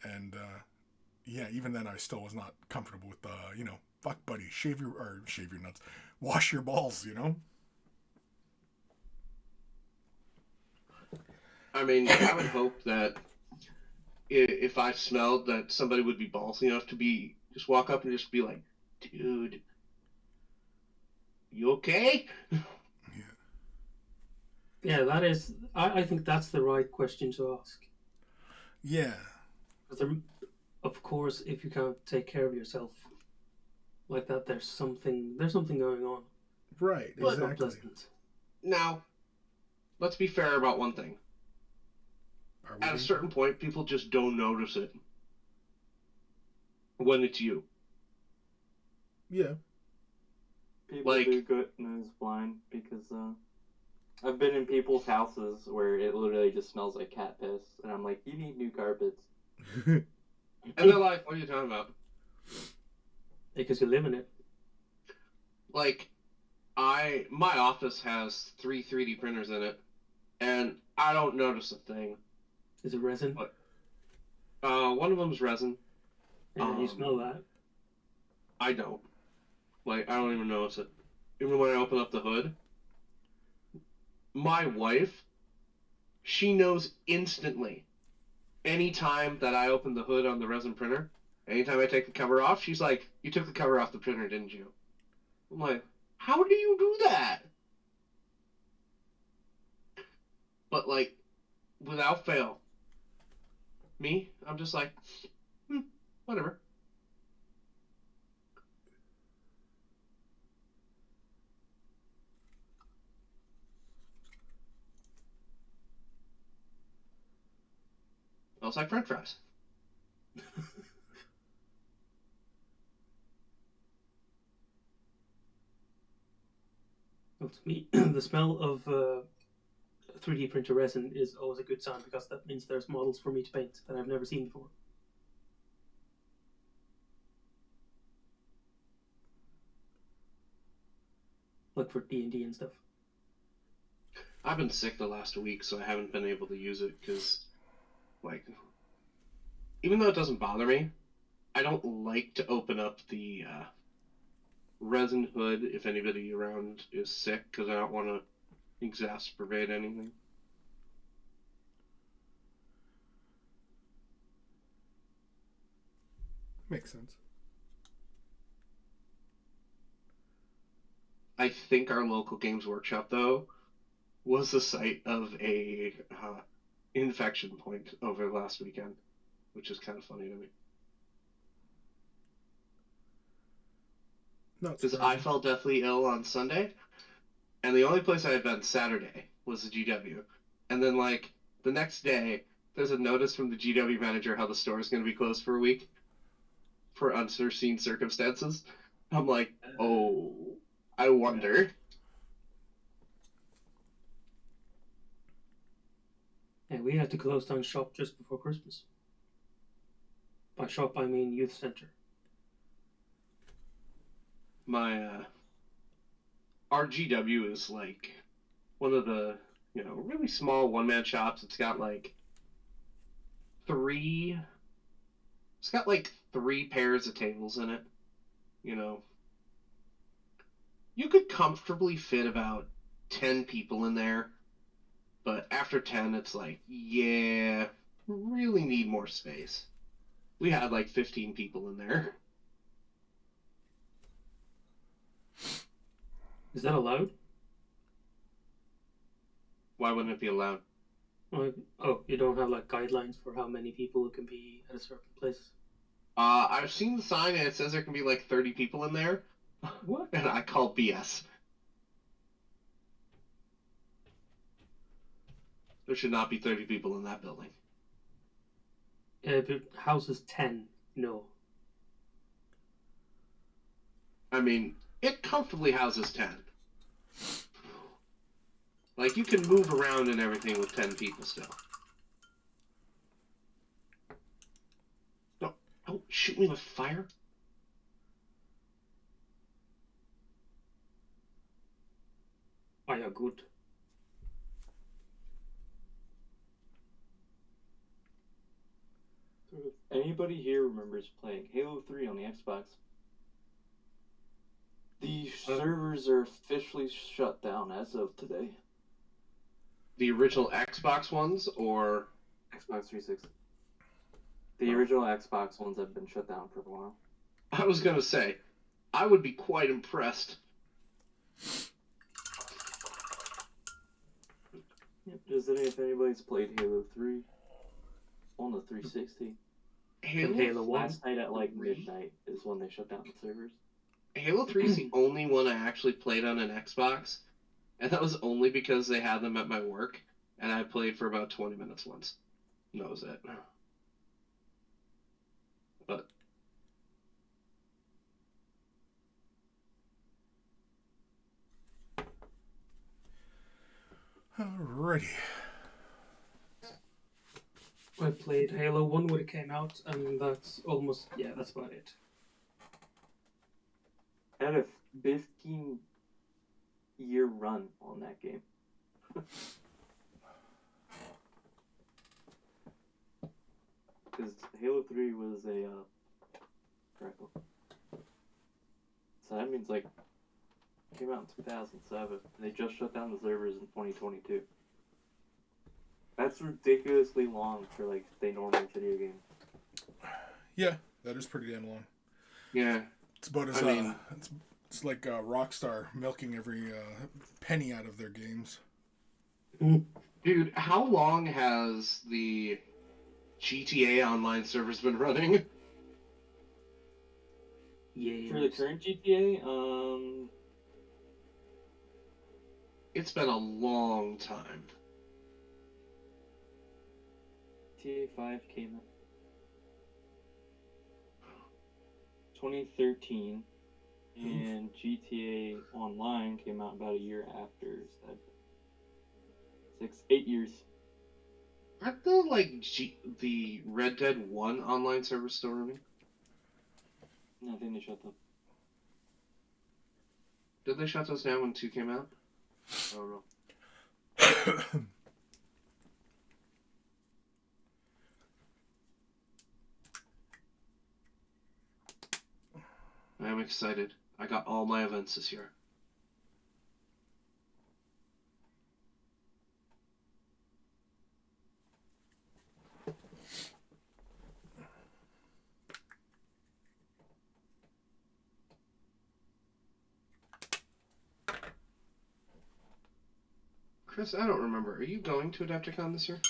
And, yeah, even then I still was not comfortable with, fuck, buddy, shave your nuts. Wash your balls, I mean, I would hope that if I smelled that somebody would be ballsy enough to just walk up and just be like, dude, you okay? Yeah, that is. I think that's the right question to ask. Yeah. Because of course, if you can't take care of yourself like that, there's something going on. Right, It's exactly. not pleasant. Now, let's be fair about one thing. At a certain point, people just don't notice it when it's you. Yeah. People do good news blind because I've been in people's houses where it literally just smells like cat piss, and I'm like, you need new carpets. And they're like, what are you talking about? Because you live in it. Like, my office has 3 3D printers in it, and I don't notice a thing. Is it resin? But, one of them's resin. Yeah, you smell that. I don't. Like, I don't even notice it. Even when I open up the hood. My wife, she knows instantly. Anytime that I open the hood on the resin printer, anytime I take the cover off, she's like, you took the cover off the printer, didn't you? I'm like, how do you do that? But, like, without fail, me, I'm just like, whatever. Smells like French fries. Well, to me, the smell of 3D printer resin is always a good sign because that means there's models for me to paint that I've never seen before. Like for D&D and stuff. I've been sick the last week, so I haven't been able to use it because, like, even though it doesn't bother me, I don't like to open up the resin hood if anybody around is sick because I don't want to exacerbate anything. Makes sense. I think our local Games Workshop, though, was the site of a infection point over the last weekend, which is kind of funny to me. Because I fell deathly ill on Sunday, and the only place I had been Saturday was the GW. And then, like, the next day, there's a notice from the GW manager how the store is going to be closed for a week for unforeseen circumstances. I'm like, oh, I wonder. And we had to close down shop just before Christmas. By shop, I mean youth center. Our GW is like one of the, really small one-man shops. It's got like three pairs of tables in it. You could comfortably fit about 10 people in there, but after 10, it's like, yeah, really need more space. We had like 15 people in there. Is that allowed? Why wouldn't it be allowed? Oh, you don't have like guidelines for how many people can be at a certain place? I've seen the sign and it says there can be like 30 people in there. What? And I call BS. There should not be 30 people in that building. If it houses 10, no. I mean, it comfortably houses 10. Like, you can move around and everything with 10 people still. shoot me with fire? Oh, yeah, good. So if anybody here remembers playing Halo 3 on the Xbox, the servers are officially shut down as of today. The original Xbox ones, or Xbox 360. The original Xbox ones have been shut down for a while. I was gonna say, I would be quite impressed. Does if anybody's played Halo 3 on the 360? Halo 1? Last night at like midnight is when they shut down the servers. Halo 3 is the only one I actually played on an Xbox, and that was only because they had them at my work, and I played for about 20 minutes once. And that was it. But Alrighty. I played Halo 1 when it came out, and that's almost, yeah, that's about it. I had a 15-year run on that game. Because Halo 3 was a correct. So that means like it came out in 2007. And they just shut down the servers in 2022. That's ridiculously long for like the normal video game. Yeah, that is pretty damn long. yeah, It's about as it's like Rockstar milking every penny out of their games. dude, how long has the GTA Online servers been running? Yeah. For the current GTA, It's been a long time. GTA 5 came out 2013, and GTA Online came out about a year after. So 8 years. Aren't the the Red Dead 1 online servers still running? No, I think they shut them. Did they shut those down when 2 came out? I don't know. I'm excited. I got all my events this year. Chris, I don't remember. Are you going to Adepticon this year?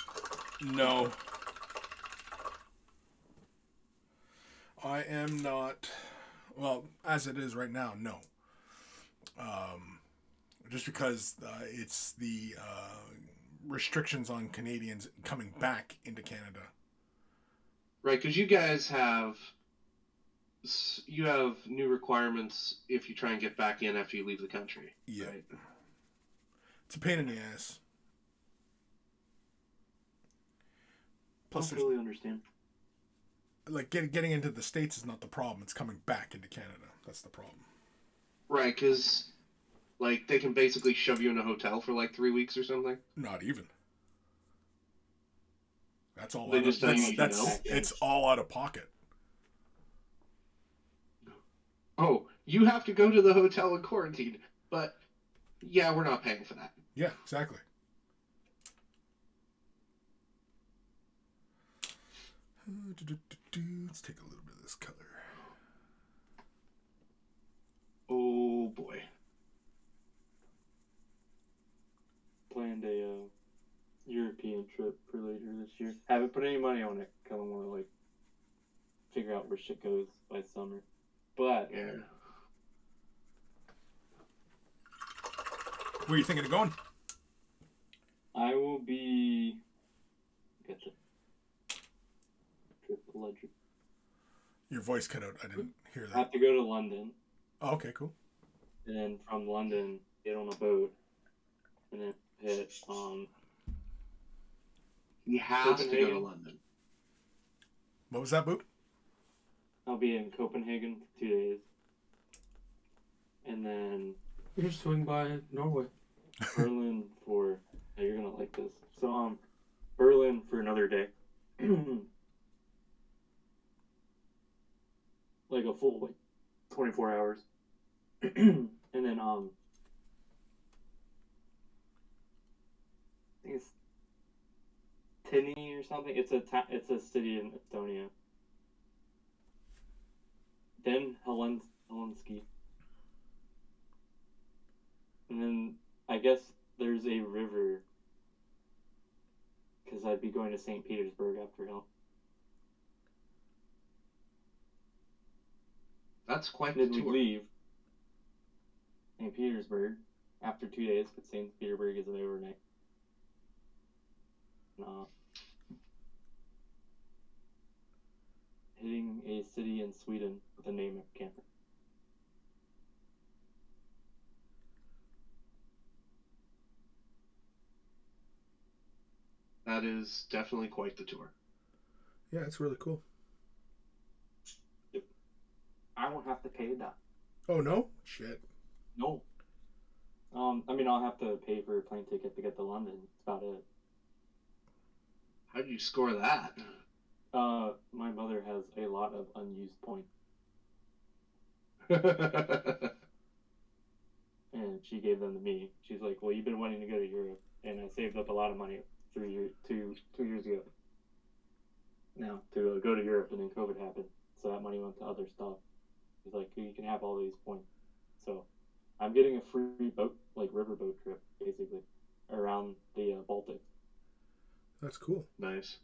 No. I am not. Well, as it is right now, no. Just because it's the restrictions on Canadians coming back into Canada. Right, because you guys have new requirements if you try and get back in after you leave the country. Yeah. Right? It's a pain in the ass. Plus, I totally understand. like getting into the States is not the problem. It's coming back into Canada. That's the problem. Right, because like they can basically shove you in a hotel for like 3 weeks or something. Not even. That's all. They just tell you it's all out of pocket. Oh, you have to go to the hotel and quarantine, but yeah, we're not paying for that. Yeah, exactly. Let's take a little bit of this color. Oh boy. Planned a European trip for later this year. Haven't put any money on it because I want to like figure out where shit goes by summer. But Yeah. Where are you thinking of going? I will be. Get the trip ledger. Your voice cut out. I didn't hear I that. have to go to London, Oh, okay, cool. and then from London get on a boat, and then hit He has to go to Copenhagen. London. What was that, Boop? I'll be in Copenhagen for 2 days. And then You just swing by Norway. Berlin for... Oh, you're gonna like this. So, Berlin for another day. Like a full, 24 hours. And then, I think it's Tini or something. It's a city in Estonia. Then Helsinki. And then I guess there's a river, because I'd be going to St. Petersburg after him. That's quite And the then we tour. leave St. Petersburg after 2 days, because St. Petersburg is an overnight. Hitting a city in Sweden with the name of camper. That is definitely quite the tour. Yeah, it's really cool. I won't have to pay that. Oh, no? Shit. No. I mean, I'll have to pay for a plane ticket to get to London. That's about it. How did you score that? My mother has a lot of unused points, and she gave them to me. She's like, "Well, you've been wanting to go to Europe, and I saved up a lot of money 2 years ago. Now to go to Europe, and then COVID happened, so that money went to other stuff. She's like, you can have all these points. So I'm getting a free boat, riverboat trip, basically, around the Baltic. That's cool. Nice.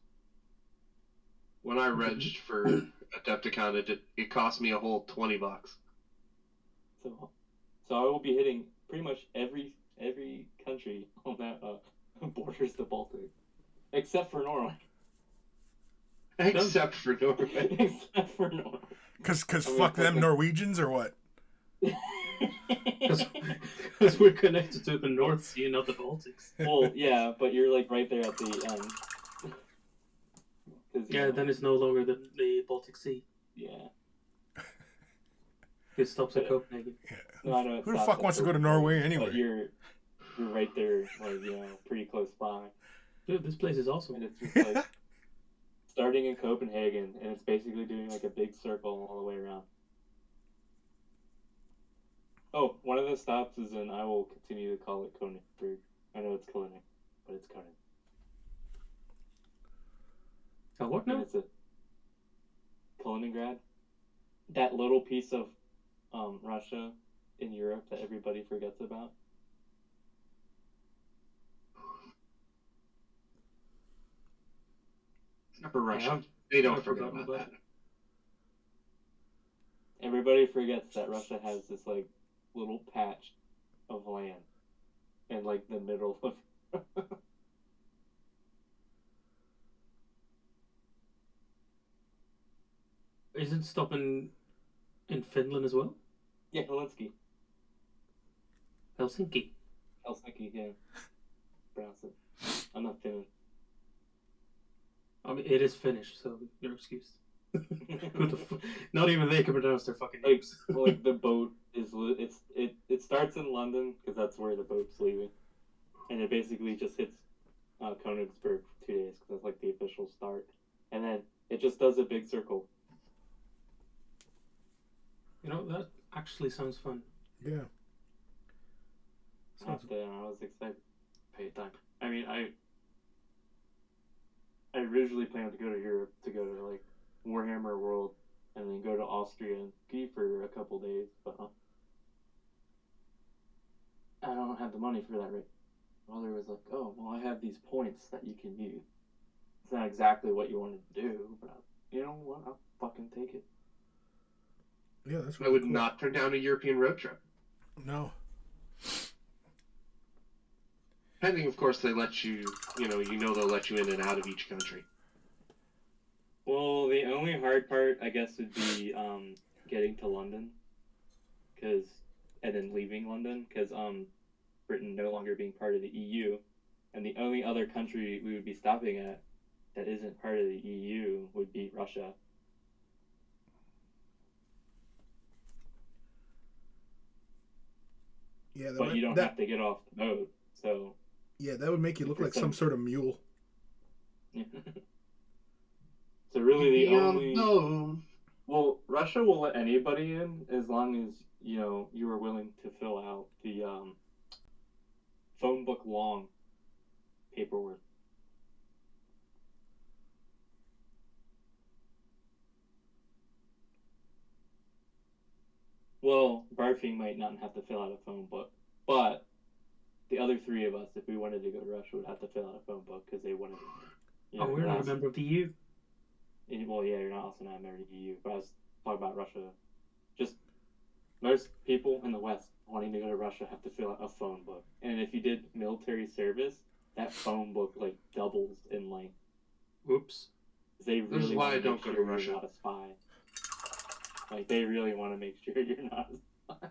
When I regged for Adepticon, it cost me a whole $20. So I will be hitting pretty much every country on that borders the Baltic, except for Norway. Except for Norway. Except for Norway. Because I mean, fuck them fucking- Norwegians or what? Because we're connected to the North Sea, not the Baltics. Well, yeah, but you're right there at the end. 'Cause, Yeah, then it's no longer the Baltic Sea. yeah. It stops at Copenhagen. No, I know Who the fuck wants to go to Norway anyway? But you're right there, pretty close by, Dude, this place is awesome. and it's just starting in Copenhagen, and it's basically doing a big circle all the way around. Oh, one of the stops is in. I will continue to call it Königsberg. I know it's König, but it's König. What And now? it's a Kaliningrad. That little piece of Russia in Europe that everybody forgets about. Except for Russia. Yeah, They don't I've forget forgotten about about that. Everybody forgets that Russia has this little patch of land in the middle of. Is it stopping in Finland as well? Yeah, Helsinki. Helsinki. Helsinki, yeah. Pronounce it. I'm not Finnish. I mean, it is Finnish, so you're excused. Who the Not even they can pronounce their fucking names. The boat is it starts in London because that's where the boat's leaving, and it basically just hits Königsberg for 2 days because that's the official start, and then it just does a big circle. That actually sounds fun. Yeah. I was excited to pay time. I mean, I originally planned to go to Europe to go to Warhammer World and then go to Austria and ski for a couple days, but I don't have the money for that right. Mother was like, "Oh, well, I have these points that you can use. It's not exactly what you wanted to do, but you know what? I'll fucking take it." Yeah, that's I really would cool. not turn down a European road trip. No. Depending, of course, they let you, they'll let you in and out of each country. Well, the only hard part, I guess, would be getting to London, and then leaving London, because Britain no longer being part of the EU, and the only other country we would be stopping at that isn't part of the EU would be Russia. Yeah, but you don't have to get off the boat. So yeah, that would make you look like some sort of mule. So really, the only no. well, Russia will let anybody in as long as you are willing to fill out the phone book long paperwork. Well, Barfing might not have to fill out a phone book, but the other three of us, if we wanted to go to Russia, would have to fill out a phone book because they wanted. We're not a member of the EU. Well, yeah, you're not also not a member of the EU. But I was talking about Russia. Just most people in the West wanting to go to Russia have to fill out a phone book, and if you did military service, that phone book like doubles in length. Oops. They This is really why want I to don't make go sure to Russia. you're not a spy. Like they really want to make sure you're not a spy.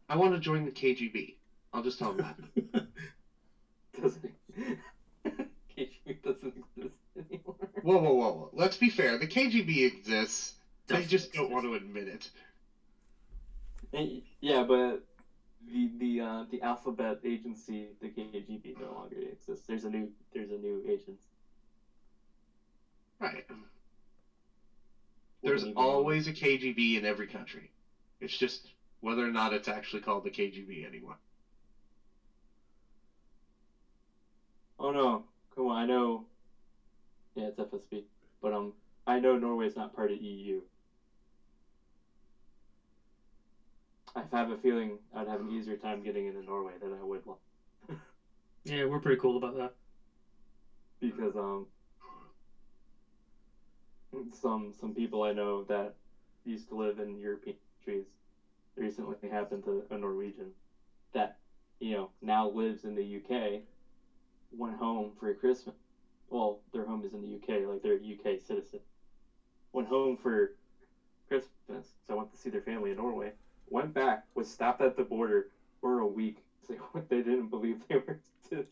I want to join the KGB. I'll just tell them that. KGB doesn't exist anymore. Whoa. Let's be fair. The KGB exists. They Doesn't just don't exist. want to admit it. Yeah, but the alphabet agency, the KGB, no longer exists. There's a new agency. Right. There's always a KGB in every country. It's just whether or not it's actually called the KGB anymore. Oh no, come on! I know. Yeah, it's FSB, but I know Norway's not part of EU. I have a feeling I'd have an easier time getting into Norway than I would. Yeah, we're pretty cool about that. Because some people I know that used to live in European countries recently happened to a Norwegian that now lives in the UK, went home for Christmas. Well, their home is in the UK, like they're a UK citizen. Went home for Christmas, so I went to see their family in Norway. Went back, was stopped at the border for a week. So they didn't believe they were citizens.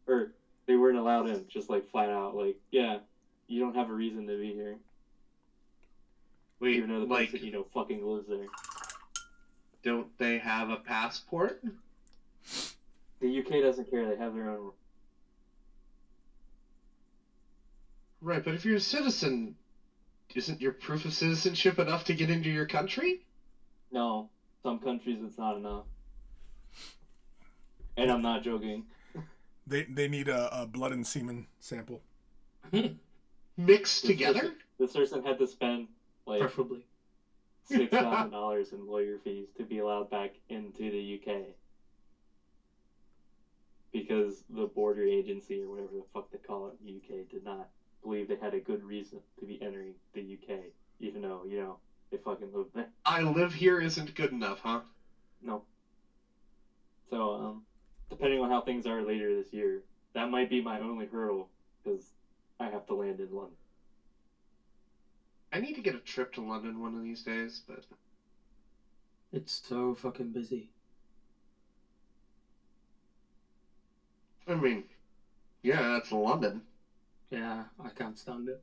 Or they weren't allowed in, just like flat out, like, yeah, you don't have a reason to be here. Wait, even though the person fucking lives there. Don't they have a passport? The UK doesn't care, they have their own. Right, but if you're a citizen, isn't your proof of citizenship enough to get into your country? No, some countries it's not enough. And I'm not joking. They need a blood and semen sample. Mixed together? This person had to spend like Preferably $6,000 in lawyer fees to be allowed back into the UK. Because the border agency or whatever the fuck they call it in the UK did not believe they had a good reason to be entering the UK, even though, they fucking live there. I live here isn't good enough, huh? No. So, depending on how things are later this year, that might be my only hurdle, because I have to land in London. I need to get a trip to London one of these days, but... it's so fucking busy. I mean, yeah, that's London. Yeah, I can't stand it.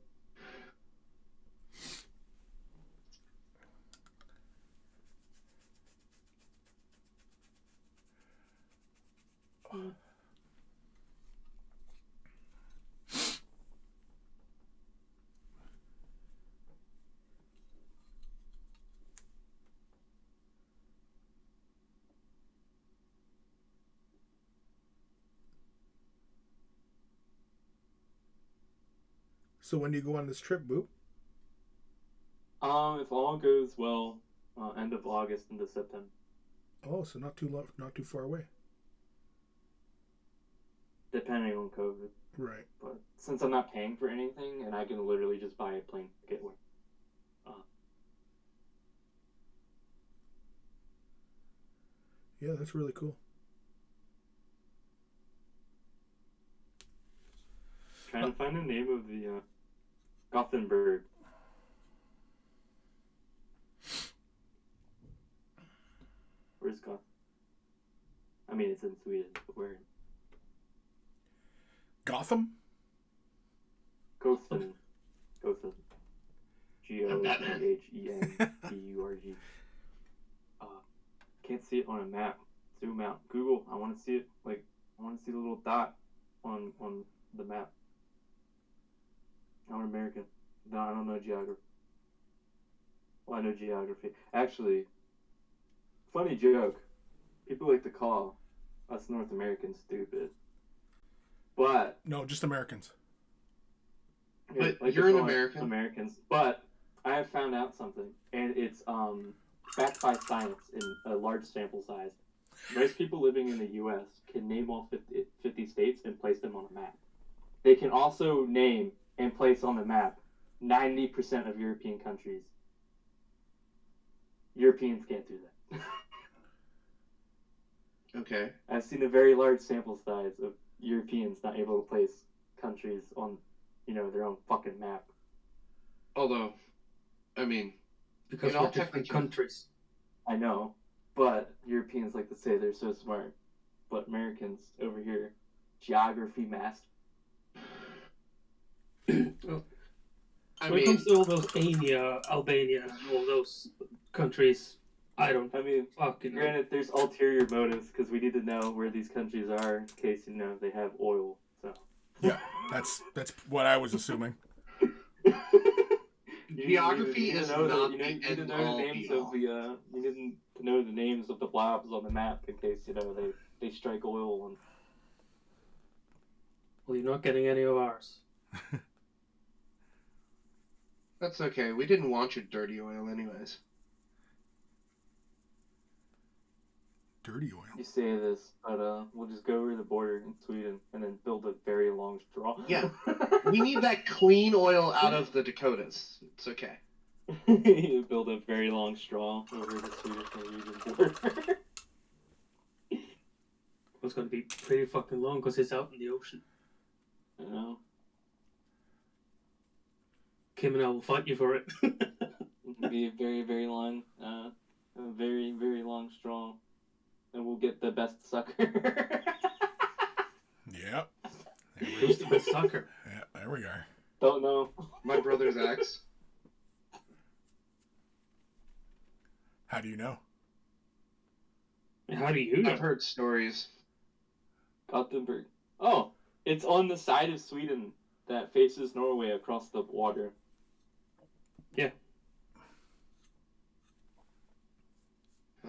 So when do you go on this trip, Boop? If all goes well, end of August into September. Oh, so not too far away. Depending on COVID. Right. But since I'm not paying for anything, and I can literally just buy a plane ticket with. Yeah, that's really cool. Trying to find the name of the Gothenburg. Where's Goth? I mean, it's in Sweden, but where? Gotham? Gothen. G-O-T-H-E-N-B-U-R-G. Can't see it on a map. Zoom out. Google. I want to see it. Like, I want to see the little dot on the map. I'm American. No, I don't know geography. Well, I know geography. Actually, funny joke. People like to call us North Americans stupid. But No, just Americans. But like you're an to call us American. Americans. But I have found out something, and it's backed by science in a large sample size. Most people living in the U.S. can name all 50 states and place them on a map. They can also name and place on the map 90% of European countries. Europeans can't do that. Okay. I've seen a very large sample size of Europeans not able to place countries on, their own fucking map. Although, I mean, Because in we're all different technicality, countries. I know, but Europeans like to say they're so smart. But Americans over here, geography master. When it comes to all those Albania, and all those countries, I don't fucking know. Granted, there's ulterior motives because we need to know where these countries are in case they have oil. So Yeah, that's what I was assuming. Geography is not the you need to end know all the names be of all. the you need to know the names of the blobs on the map in case they strike oil and. Well, you're not getting any of ours. That's okay. We didn't want your dirty oil anyways. Dirty oil. You say this, but we'll just go over the border in Sweden and then build a very long straw. Yeah. We need that clean oil out of the Dakotas. It's okay. Build a very long straw over the Swedish-Norwegian border. It's going to be pretty fucking long because it's out in the ocean. I know. Kim and I will fight you for it. It'll be a very, very long, a very, very long straw. And we'll get the best sucker. Yep. Who's the best sucker? Yeah, there we are. Don't know. My brother's ex. How do you know? How do you know? I've heard stories. Gothenburg. Oh, it's on the side of Sweden that faces Norway across the water. Yeah.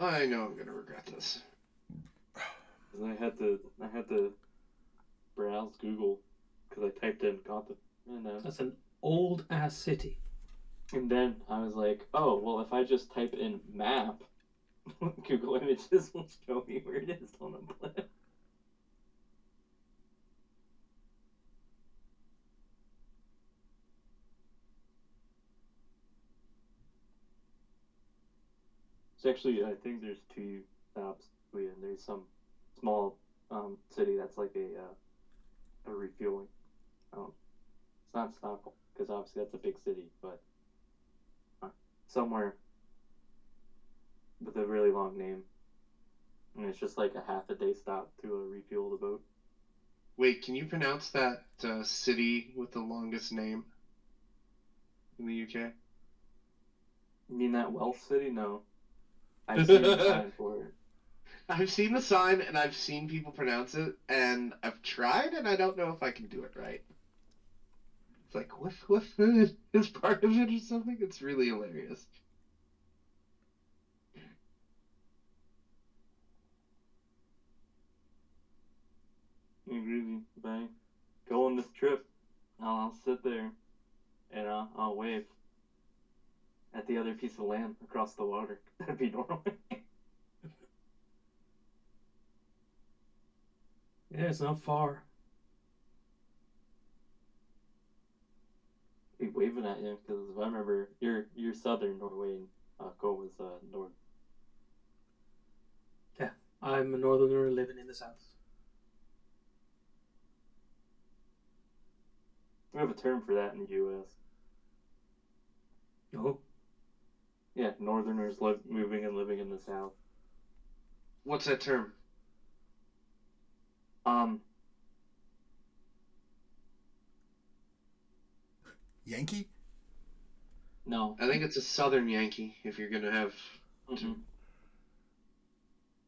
I know I'm gonna regret this. And I had to browse Google because I typed in Gotham. That's an old ass city. And then I was like, oh, well, if I just type in map, Google Images will show me where it is on the plan. It's actually, I think there's two stops. There's some small city that's like a refueling. It's not Stockholm because obviously that's a big city, but somewhere with a really long name, and it's just like a half a day stop to refuel the boat. Wait, can you pronounce that city with the longest name in the UK? You mean that Welsh city? No, I've seen the sign for it. I've seen the sign and I've seen people pronounce it, and I've tried, and I don't know if I can do it right. It's like, what is part of it or something? It's really hilarious. Really, bang. Go on this trip. I'll sit there and I'll wave at the other piece of land across the water. That'd be Norway. Yeah, it's not far. Be waving at you because if I remember, you're southern Norway and Cole was north. Yeah, I'm a northerner living in the south. We have a term for that in the U.S. Oh, Yeah, northerners moving and living in the south. What's that term? Yankee? No. I think it's a Southern Yankee if you're gonna have. Mm-hmm.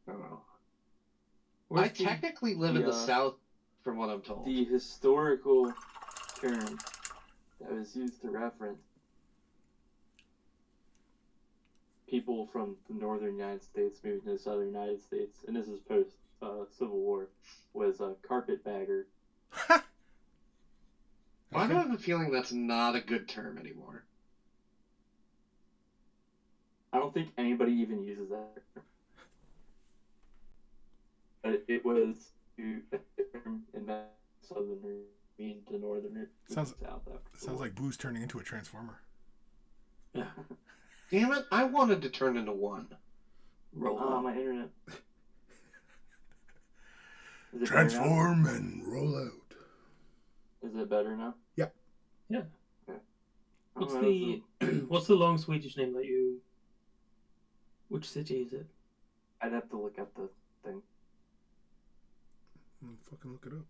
I don't know. Where's I technically live in the South, from what I'm told. The historical term that was used to reference people from the northern United States moving to the southern United States, and this is post Civil War, was a carpetbagger. Why do I have a feeling that's not a good term anymore? I don't think anybody even uses that. But it was to invest southern mean to northern Sounds south. like Boo's turning into a transformer. Yeah. Damn it! I wanted to turn into one. Roll on. My internet. Is it Transform and roll out. Is it better now? Yeah. Yeah. Okay. What's the long Swedish name that you? Which city is it? I'd have to look up the thing. Fucking look it up.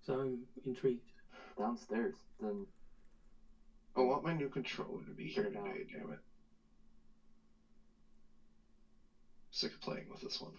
So I'm intrigued. Downstairs. Then I want my new controller to be here today, damn it. Sick of playing with this one.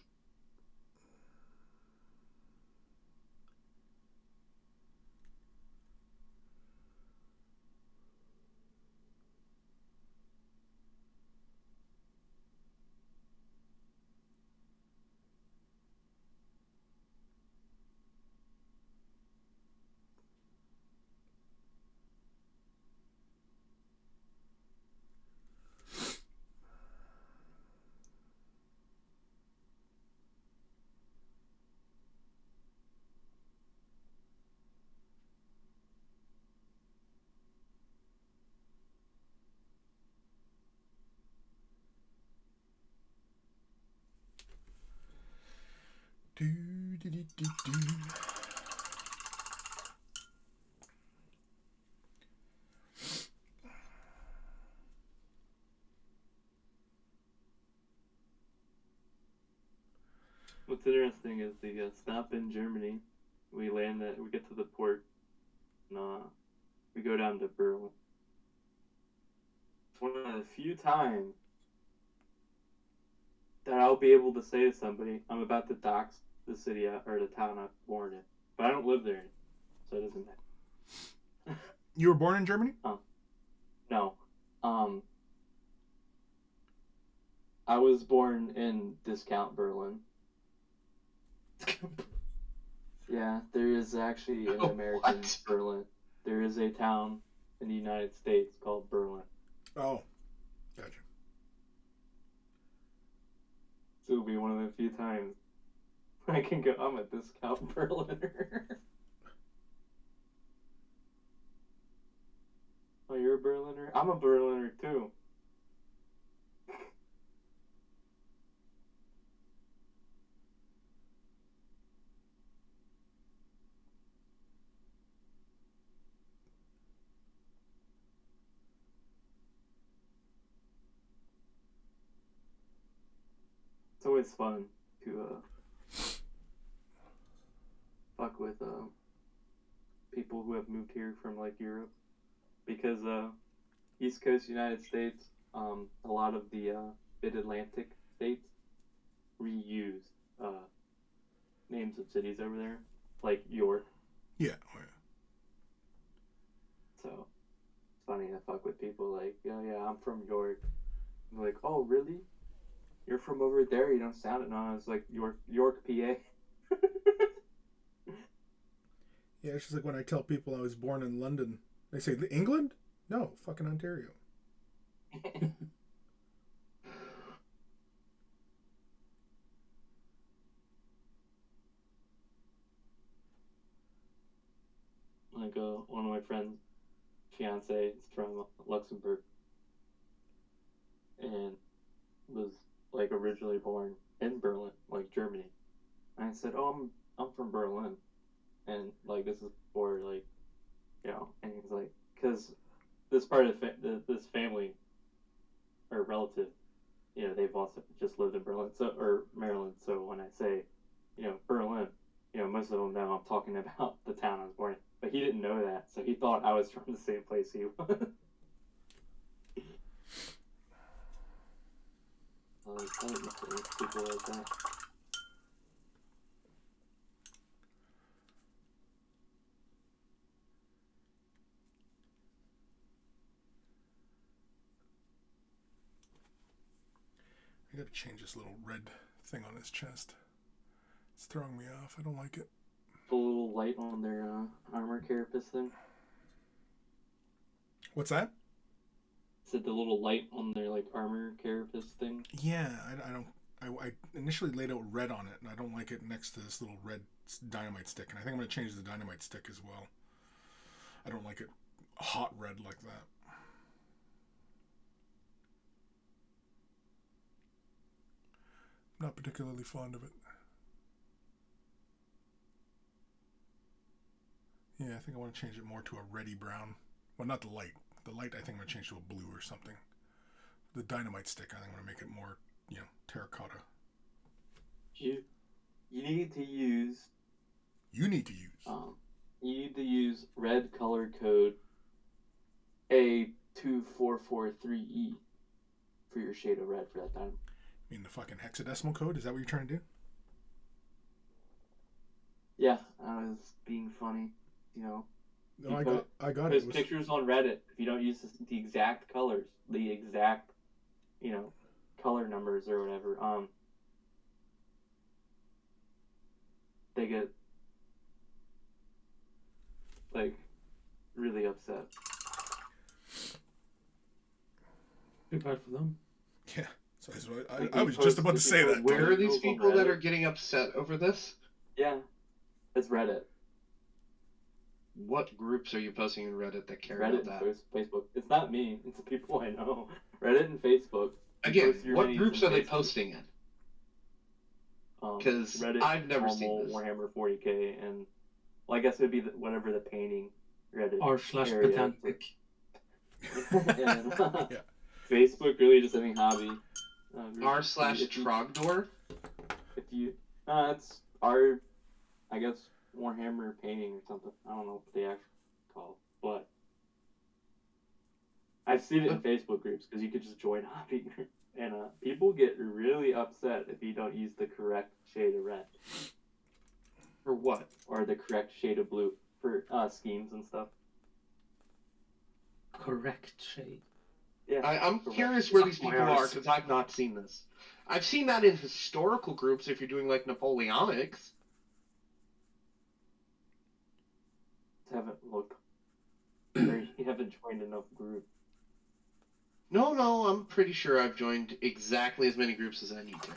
Do, do, do, do, do. what's interesting is the stop in Germany. We get to the port, and we go down to Berlin. It's one of the few times that I'll be able to say to somebody, I'm about to dox the city or the town I was born in. But I don't live there, so it doesn't matter. You were born in Germany? No. I was born in discount Berlin. Yeah, there is actually an American Berlin. There is a town in the United States called Berlin. Oh, gotcha. So it'll be one of the few times I can go, I'm a discount Berliner. Oh, you're a Berliner? I'm a Berliner too. It's always fun to fuck with people who have moved here from like Europe, because East Coast United States, a lot of the mid-Atlantic states reuse names of cities over there, like York. Yeah. Oh, yeah. So it's funny to fuck with people like, oh yeah, I'm from York. I'm like, oh really? You're from over there? You don't sound it. No, it's like York, PA. Yeah, it's just like when I tell people I was born in London. They say, England? No, fucking Ontario. Like one of my friends' fiance is from Luxembourg, and was like originally born in Berlin, like Germany. And I said, "Oh, I'm from Berlin," and like this is before like, and he's like, because this part of this family or relative, they've also just lived in Berlin, or Maryland. So when I say, Berlin, most of them know I'm talking about the town I was born in. But he didn't know that, so he thought I was from the same place he was. don't know if people like that. I gotta change this little red thing on his chest. It's throwing me off. I don't like it. The little light on their armor carapace thing. What's that? Said the little light on their like armor carapace thing. Yeah, I don't. I initially laid out red on it, and I don't like it next to this little red dynamite stick. And I think I'm gonna change the dynamite stick as well. I don't like it hot red like that. Not particularly fond of it. Yeah, I think I want to change it more to a reddy brown. Well, not the light. The light I think I'm going to change to a blue or something. The dynamite stick I think I'm going to make it more, terracotta. You need to use... You need to use. You need to use red color code A2443E for your shade of red for that time. You mean the fucking hexadecimal code? Is that what you're trying to do? Yeah, I was being funny, No, I got it. There's pictures on Reddit. If you don't use the exact colors, the exact, color numbers or whatever, they get, like, really upset. Too bad for them. Yeah. So I was just about to say that. Where are these people that are getting upset over this? Yeah, it's Reddit. What groups are you posting in Reddit that care Reddit about and that? Facebook. It's not me. It's the people I know. Reddit and Facebook. Again, Post your what minis groups in are they Facebook. posting in? Because Reddit, I've never seen normal, this. Warhammer 40k, and well, I guess it would be whatever the painting Reddit R/Pedantic. and, Yeah. Facebook really just any hobby. R/Trogdor? If you, it's R, I guess Warhammer painting or something. I don't know what they actually call it, but I've seen it in Facebook groups because you could just join hobby group, and people get really upset if you don't use the correct shade of red For what? or the correct shade of blue for schemes and stuff. Correct shade. Yeah, I'm correct. curious where these My people are arse. because I've not seen this. I've seen that in historical groups if you're doing like Napoleonics. Haven't looked. Or you haven't joined enough groups. No, I'm pretty sure I've joined exactly as many groups as I need to.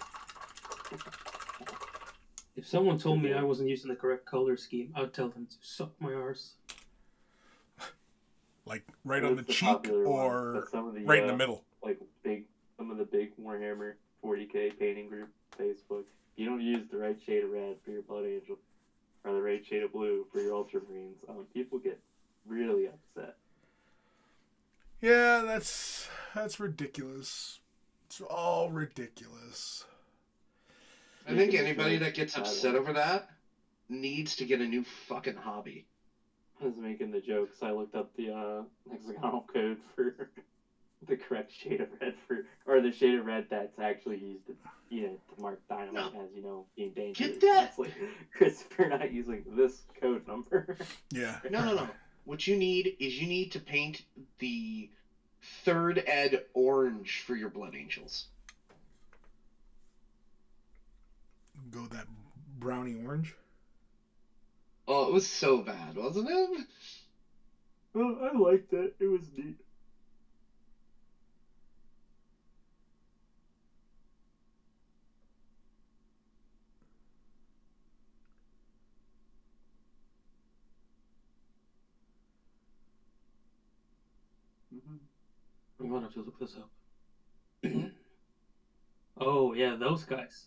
If someone told me I wasn't using the correct color scheme, I'd tell them to suck my arse. Like right on the That's cheek popular one, or but some of the, right in the middle? Like some of the big Warhammer 40k painting group Facebook. If you don't use the right shade of red for your Blood Angel, or the right shade of blue for your Ultramarines, people get really upset. Yeah, that's ridiculous. It's all ridiculous. I think anybody that gets upset over that needs to get a new fucking hobby. I was making the jokes. I looked up the hexagonal code for the correct shade of red or the shade of red that's actually used to mark dynamite as being dangerous. Get that? It's like, Christopher not using this code number. Yeah. No. What you need to paint the third ed orange for your Blood Angels. Go that brownie orange. Oh, it was so bad, wasn't it? Well, I liked it. It was neat. I'm gonna have to look this up. Oh, yeah, those guys.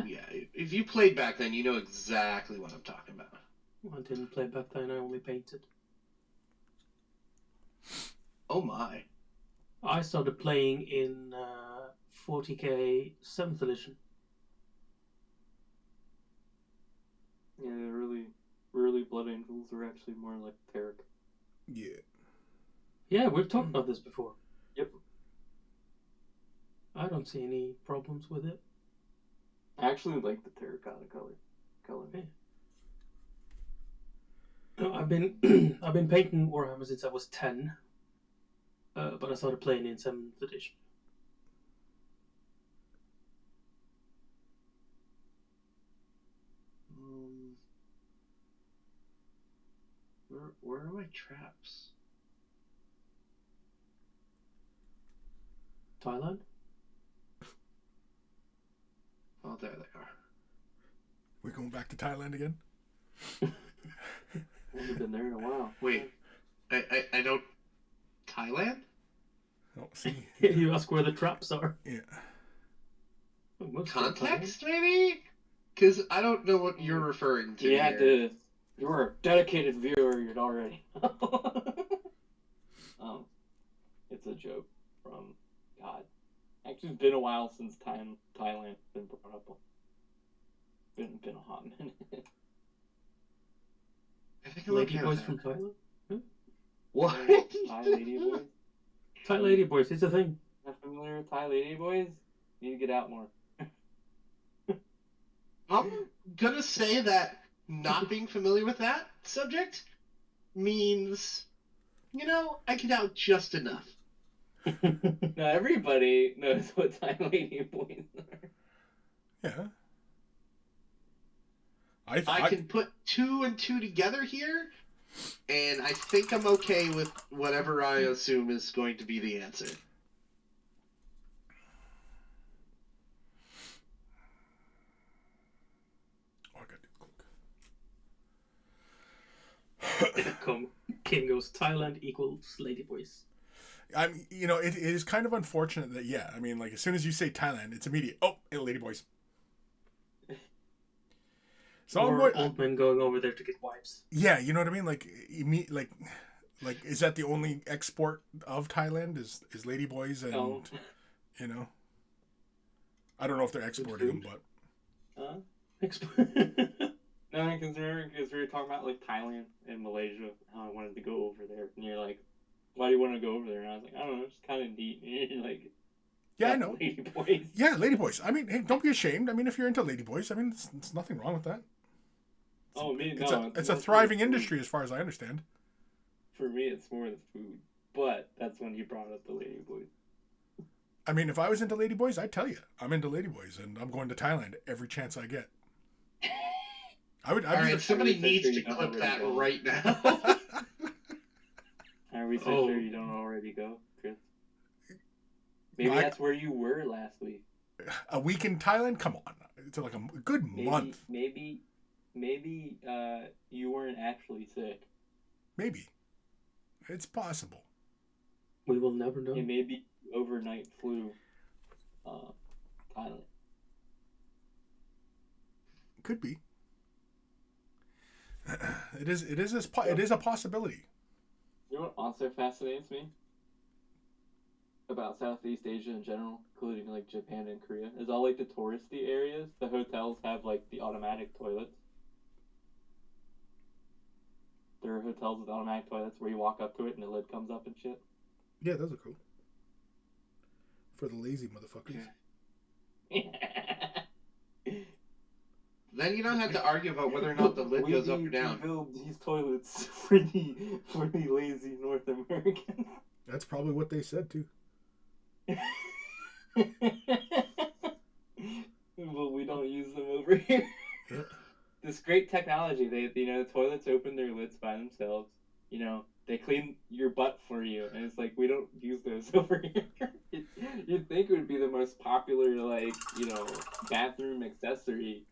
Yeah, if you played back then, you know exactly what I'm talking about. I didn't play back then, I only painted. Oh my. I started playing in 40k 7th edition. Yeah, really Blood Angels are actually more like Tarek. Yeah. Yeah, we've talked about this before. Yep. I don't see any problems with it. I actually like the terracotta color. Yeah. No, I've been I've been painting Warhammer since I was 10, but I started playing in 7th edition. Where are my traps? Thailand? Oh, there they are. We're going back to Thailand again? Haven't been there in a while. Wait, I don't. Thailand? Oh, see. You ask where the traps are. Yeah. Oh, most of the Context, maybe? Because I don't know what you're referring to. You had here. to. You were a dedicated viewer. You'd already. It's a joke from God. Actually, it's been a while since Thailand's been brought up. Been a hot minute. I think I'm Lady okay boys with from that. Thailand? What? Thai lady boys. Thai lady boys, it's a thing. Not familiar with Thai lady boys? Need to get out more. I'm gonna say that not being familiar with that subject means, I get out just enough. Now everybody knows what Thai lady boys are. Yeah. I can put 2 and 2 together here, and I think I'm okay with whatever I assume is going to be the answer. Oh, I gotta do the cloak. King goes, Thailand equals lady boys. It is kind of unfortunate that, yeah, I mean, like, as soon as you say Thailand, it's immediate. Oh, hey, ladyboys. So or old men going over there to get wives. Yeah, you know what I mean? Like, is that the only export of Thailand? Is ladyboys and, No. I don't know if they're exporting them, but. No, because we were talking about, like, Thailand and Malaysia, how I wanted to go over there, and you're like, why do you want to go over there? And I was like, I don't know, it's kind of neat. And you're like, yeah, I know. Ladyboys. Yeah, ladyboys. I mean, hey, don't be ashamed. I mean, if you're into ladyboys, I mean, it's nothing wrong with that. It's a thriving industry as far as I understand. For me, it's more the food. But that's when you brought up the ladyboys. I mean, if I was into ladyboys, I'd tell you. I'm into ladyboys, and I'm going to Thailand every chance I get. All right, somebody needs to clip that right now. Are we so sure you don't already go, Chris? Maybe that's where you were last week. A week in Thailand? Come on. It's like a good month. Maybe you weren't actually sick. Maybe. It's possible. We will never know. It may be overnight flu. Thailand. Could be. It is a possibility. You know what also fascinates me about Southeast Asia in general, including like Japan and Korea, is all like the touristy areas. The hotels have like the automatic toilets. There are hotels with automatic toilets where you walk up to it and the lid comes up and shit. Yeah, those are cool. For the lazy motherfuckers. Then you don't have to argue about whether or not the lid goes up or down. We build these toilets for the lazy North Americans. That's probably what they said too. But we don't use them over here. Yeah. This great technology. The toilets open their lids by themselves. They clean your butt for you, and it's like we don't use those over here. You'd think it would be the most popular, bathroom accessory,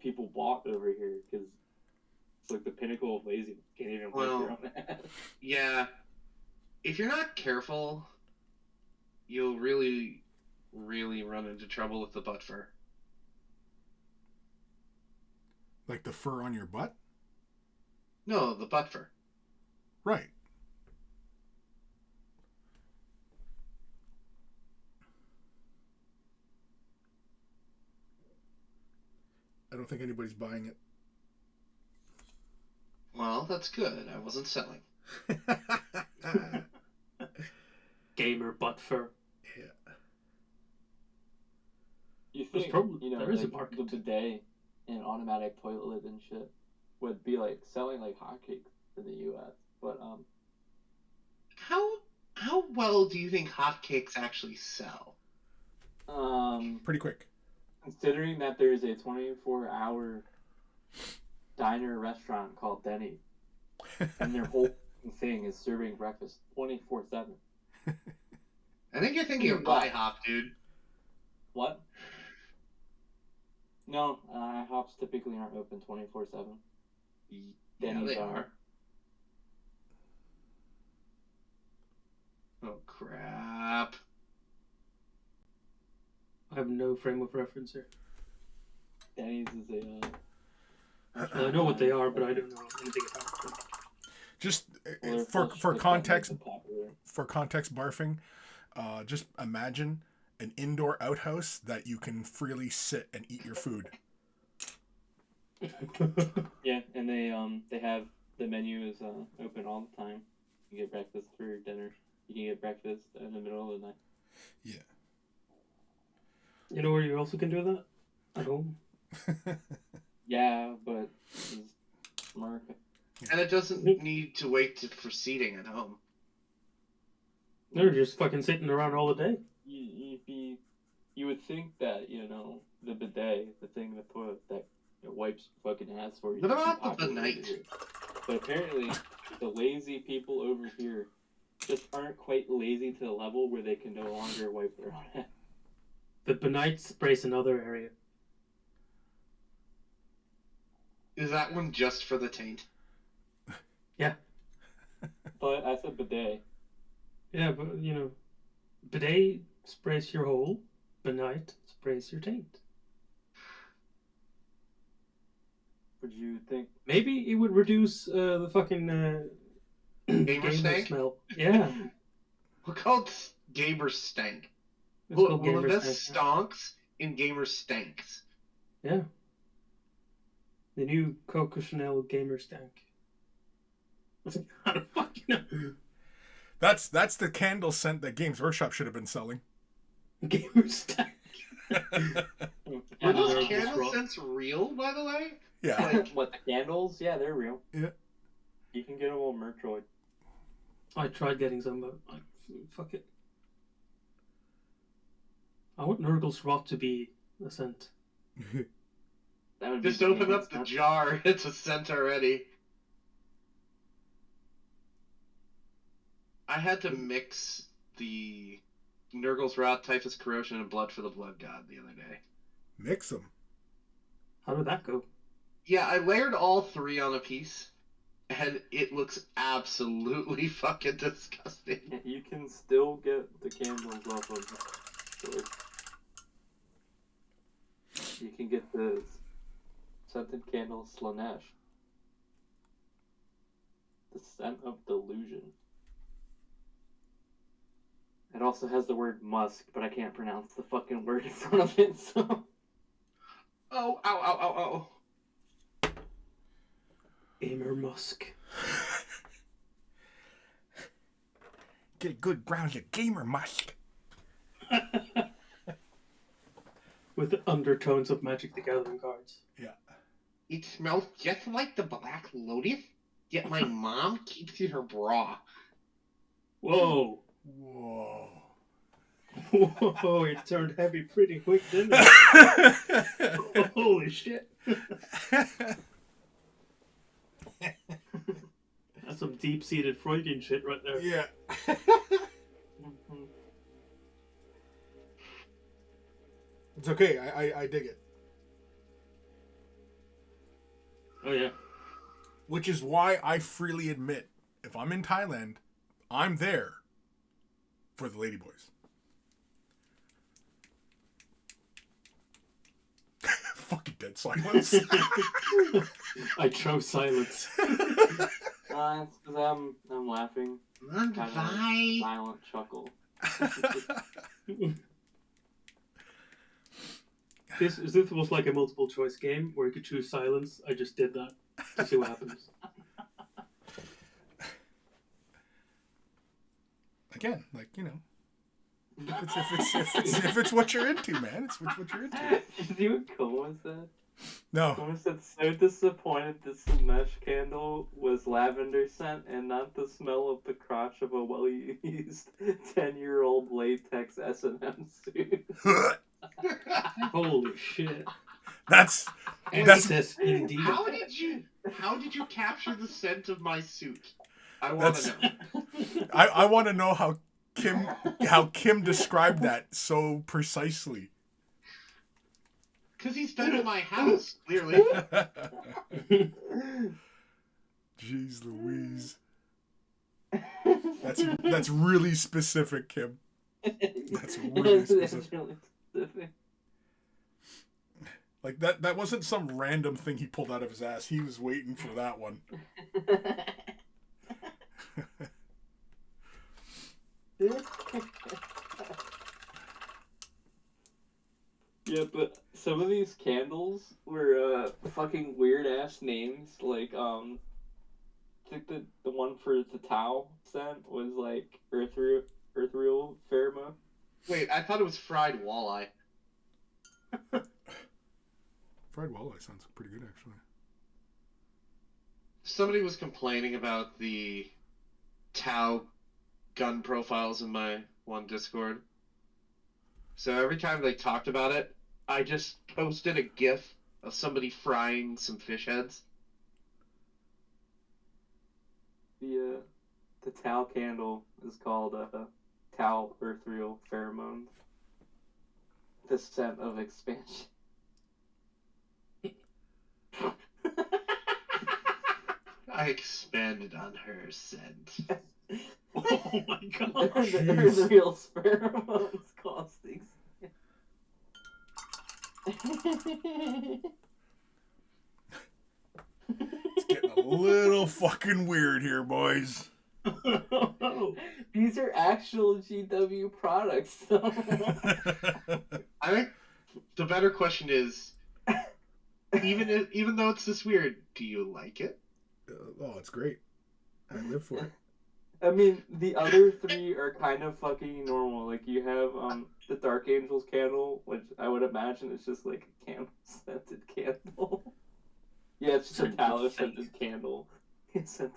people bought over here because it's like the pinnacle of laziness. Can't even wipe your own ass. Yeah, if you're not careful, you'll really, really run into trouble with the butt fur. Like the fur on your butt? No, the butt fur. Right. I don't think anybody's buying it. Well, that's good. I wasn't selling. Gamer butt fur. Yeah. You There's think, probably- there is a like, market. the bidet and automatic toilet lid and shit would be, like, selling like hotcakes in the U.S., but, How well do you think hotcakes actually sell? Pretty quick. considering that there's a 24-hour diner restaurant called Denny's, and their whole thing is serving breakfast 24/7. I think you're thinking of What? IHOP, dude. What? No, IHOPs typically aren't open 24/7. Yeah, Denny's they are. are. Oh, crap. I have no frame of reference here. Denny's is a. Well, I know what they are, but I don't know anything about them. Just Well, they're for full shit, context, but popular. for context barfing, just imagine an indoor outhouse that you can freely sit and eat your food. Yeah, and they have the menu is open all the time. You get breakfast for dinner. You can get breakfast in the middle of the night. Yeah. You know where you also can do that? At home. Yeah, but it's America. And it doesn't need to wait for seating at home. They're just fucking sitting around all the day. You would think that the bidet, the thing in the toilet that wipes fucking ass for you. What would be about the popular over night? here. But apparently, the lazy people over here just aren't quite lazy to the level where they can no longer wipe their own ass. The benite sprays another area. Is that one just for the taint? But I said bidet. Yeah, but bidet sprays your hole, benite sprays your taint. Would you think? Maybe it would reduce the fucking gamer stank? smell. Yeah. We're called gamer stank. It's Well, called gamer invest stank. stonks in gamer stanks. Yeah. The new Coco Chanel gamer stank. I don't fucking know. That's the candle scent that Games Workshop should have been selling. Gamer stank. Are those they're candle just scents real, by the way? Yeah. Like, What, the candles? Yeah, they're real. Yeah. You can get them on Mertroid. I tried getting some, but fuck it. I want Nurgle's Rot to be a scent. That would be just open up the bananas. jar. It's a scent already. I had to mix the Nurgle's Rot, Typhus Corrosion, and Blood for the Blood God the other day. Mix them. How did that go? Yeah, I layered all three on a piece, and it looks absolutely fucking disgusting. You can still get the candles off of the store. You can get the scented candle Slanesh. The scent of delusion. It also has the word musk, but I can't pronounce the fucking word in front of it, so... Oh, ow, ow, ow, ow. Gamer Musk. Get a good ground of gamer musk. With the undertones of Magic the Gathering cards. Yeah. It smells just like the Black Lotus, yet my mom keeps in her bra. Whoa. Whoa. Whoa, it turned heavy pretty quick, didn't it? Holy shit. That's some deep-seated Freudian shit right there. Yeah. It's okay. I dig it. Oh, yeah. Which is why I freely admit, if I'm in Thailand, I'm there for the ladyboys. Fucking dead silence. I chose silence. It's because I'm laughing. Run, Kind of Vi. silent chuckle. This was like a multiple choice game where you could choose silence. I just did that to see what happens. Again, If it's what you're into, man. It's what you're into. Did you see what Coma said? No. Coma said, so disappointed this mesh candle was lavender scent and not the smell of the crotch of a well-used 10-year-old latex S&M suit. Holy shit. That's Excess indeed. How did you capture the scent of my suit? I want to know. I want to know how Kim described that so precisely. Because he's been in my house, clearly. Jeez Louise. That's really specific, Kim. That's really specific. Really specific. Like that wasn't some random thing he pulled out of his ass. He was waiting for that one. Yeah, but some of these candles were fucking weird ass names. Like I think the one for the Tau scent was like earthreal pheromone. Wait, I thought it was fried walleye. Fried walleye sounds pretty good, actually. Somebody was complaining about the Tau gun profiles in my one Discord. So every time they talked about it, I just posted a GIF of somebody frying some fish heads. The Tau candle is called Tau earthreal pheromones. The scent of expansion. I expanded on her scent. Oh my god. The earthreal pheromones caustic. It's getting a little fucking weird here, boys. These are actual GW products, though. I think the better question is, even though it's this weird, do you like it? Oh, it's great. I live for it. I mean, the other three are kind of fucking normal. Like, you have the Dark Angels candle, which I would imagine is just like a candle-scented candle. Yeah, it's just a tallow-scented candle. Then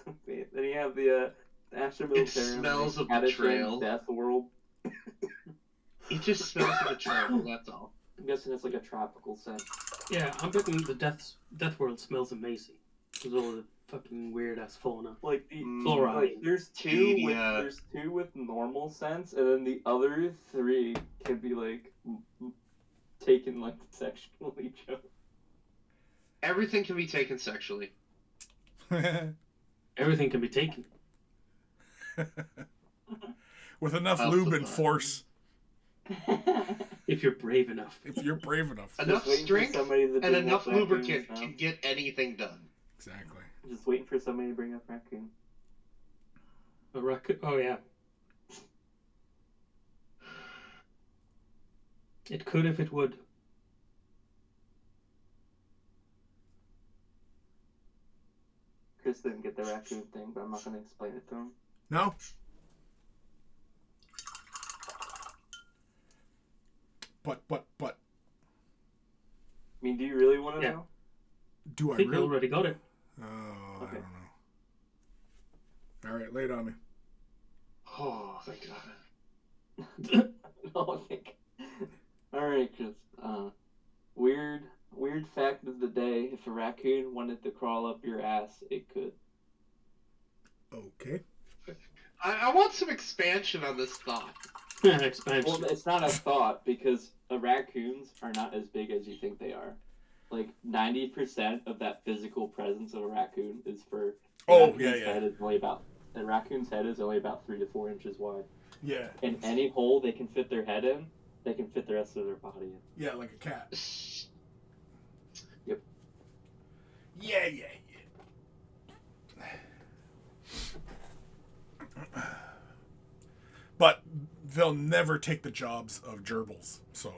you have the Astra Militarum. It smells of Catachan betrayal. Death World. It just smells of betrayal, that's all. I'm guessing it's like a tropical scent. Yeah, I'm betting the Death World smells amazing. There's all the fucking weird ass fauna. Like the Fluoride. like, there's two with normal scents, and then the other three can be like taken like sexually. Joe. Everything can be taken sexually. Everything can be taken. With enough Out lube the and butt. force. If you're brave enough. If you're brave enough. Enough waiting for strength somebody to and bring enough up raccoons lubricant now. can get anything done. Exactly. Just waiting for somebody to bring up raccoon. A raccoon. Oh yeah. It could if it would. Chris didn't get the raccoon thing, but I'm not going to explain it to him. No? But. I mean, do you really want to Yeah. know? Do I I think I really? already got it. Oh, I Okay. don't know. Alright, lay it on me. Oh, thank God. No, I think. Alright, Chris. Weird fact of the day. If a raccoon wanted to crawl up your ass, it could. Okay. I want some expansion on this thought. Expansion. Well, it's not a thought, because raccoons are not as big as you think they are. Like, 90% of that physical presence of a raccoon is for... Oh, The raccoon's head is only about 3 to 4 inches wide. Yeah. In any hole they can fit their head in, they can fit the rest of their body in. Yeah, like a cat. Yep. Yeah. But they'll never take the jobs of gerbils, so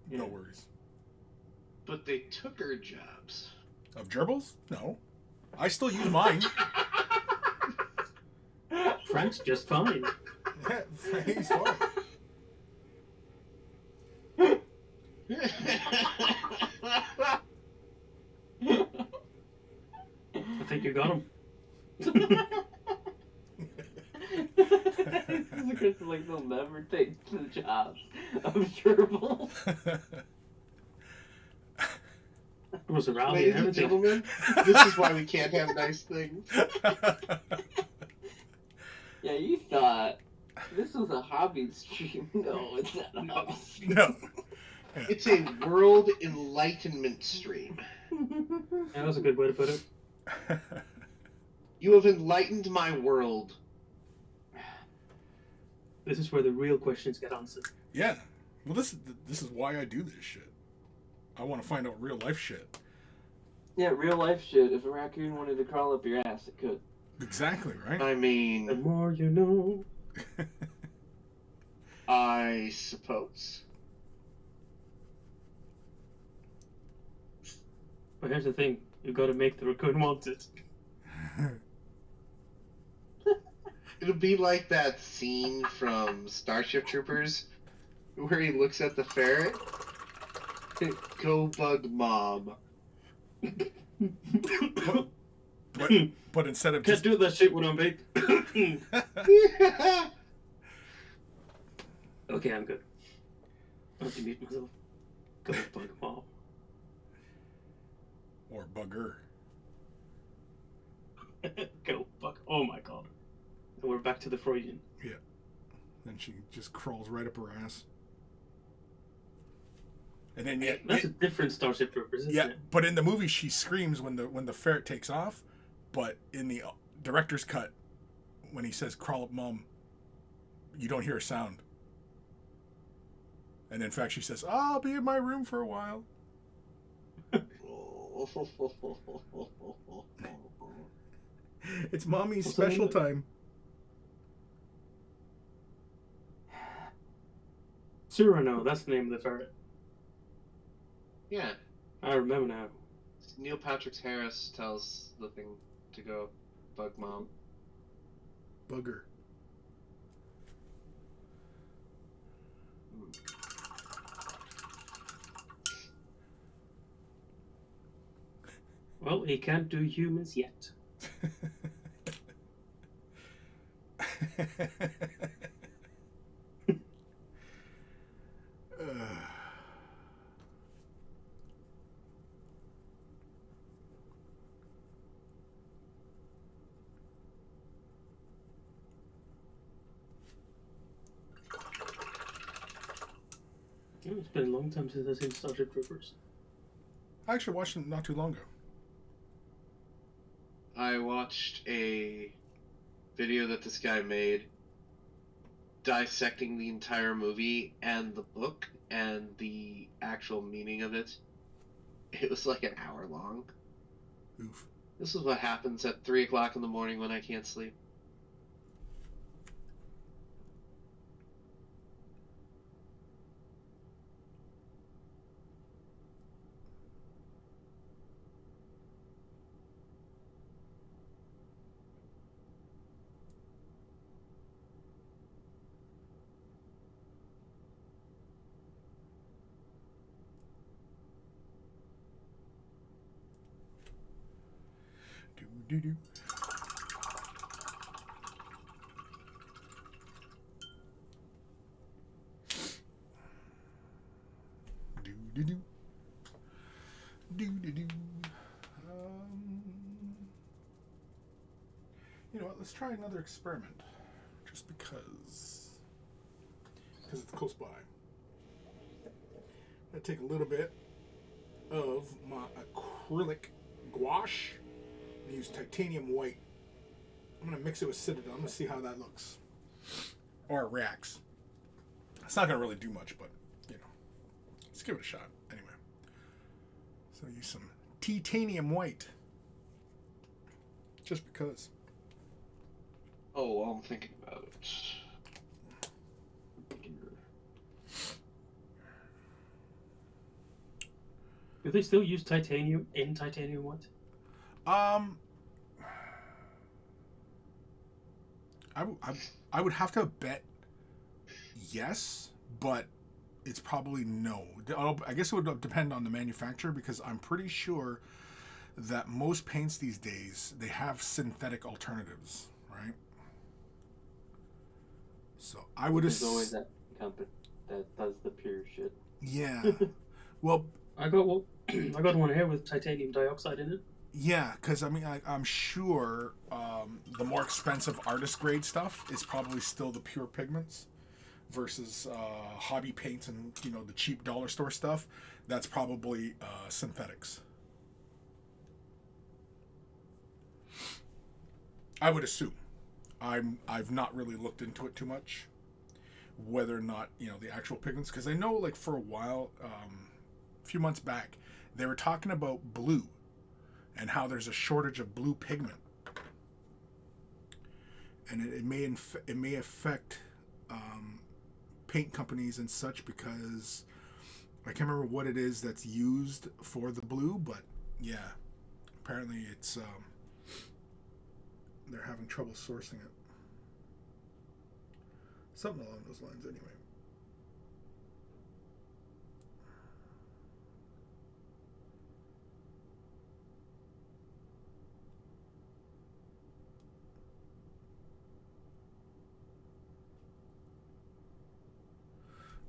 no worries. But they took our jobs. Of gerbils? No. I still use mine. Frank's just fine. Yeah, he's fine. You got him. Chris is like, they'll never take the jobs of gerbils. It was a rally Ladies and and everything. gentlemen, this is why we can't have nice things. Yeah, you thought this was a hobby stream. No, it's not a hobby stream. No. It's a world enlightenment stream. Yeah, that's a good way to put it. You have enlightened my world. This is where the real questions get answered. Yeah. Well, this is why I do this shit. I want to find out real life shit. Yeah, real life shit. If a raccoon wanted to crawl up your ass, it could. Exactly, right? I The mean, more you know. I suppose. But here's the thing. You gotta make the raccoon want it. It'll be like that scene from Starship Troopers where he looks at the ferret. Go bug mom. but instead of Can't just do that shit when I'm big. Okay, I'm good. I have to mute myself. Go bug mom. or bugger. Go bug. Oh my god. And we're back to the Freudian. Then she just crawls right up her ass. And then That's a different Starship Troopers, isn't yeah, it? but in the movie she screams when the ferret takes off, but in the director's cut, when he says "crawl up, mom," you don't hear a sound. And in fact, she says, "I'll be in my room for a while." It's mommy's What's the name special of it? time. Cyrano, that's the name of the ferret. Yeah. I remember now. Neil Patrick Harris tells the thing to go bug mom. Bugger. Well, he can't do humans yet. It's been a long time since I've seen Starship Troopers. I actually watched it not too long ago. I watched a video that this guy made dissecting the entire movie and the book and the actual meaning of it. It was like an hour long. Oof. This is what happens at 3 o'clock in the morning when I can't sleep. Do-do-do. Do-do-do. Do-do-do. You know what? Let's try another experiment. Just because it's close by. I take a little bit of my acrylic gouache and use titanium white. I'm going to mix it with Citadel. I'm going to see how that looks. Or it reacts. It's not going to really do much, but, you know. Let's give it a shot. Anyway. So use some titanium white. Just because. Oh, well, I'm thinking about it. Do they still use titanium in titanium white? I would have to bet yes, but it's probably no. I guess it would depend on the manufacturer because I'm pretty sure that most paints these days, they have synthetic alternatives, right? So I would There's always that company that does the pure shit. Yeah. Well, I got one. I got one here with titanium dioxide in it. yeah, because I mean, I'm sure the more expensive artist grade stuff is probably still the pure pigments versus hobby paints and the cheap dollar store stuff. That's probably synthetics. I would assume. I've not really looked into it too much, whether or not the actual pigments, because I know like for a while, a few months back, they were talking about blue and how there's a shortage of blue pigment, and it may affect paint companies and such, because I can't remember what it is that's used for the blue, but yeah, apparently it's they're having trouble sourcing it. Something along those lines, anyway.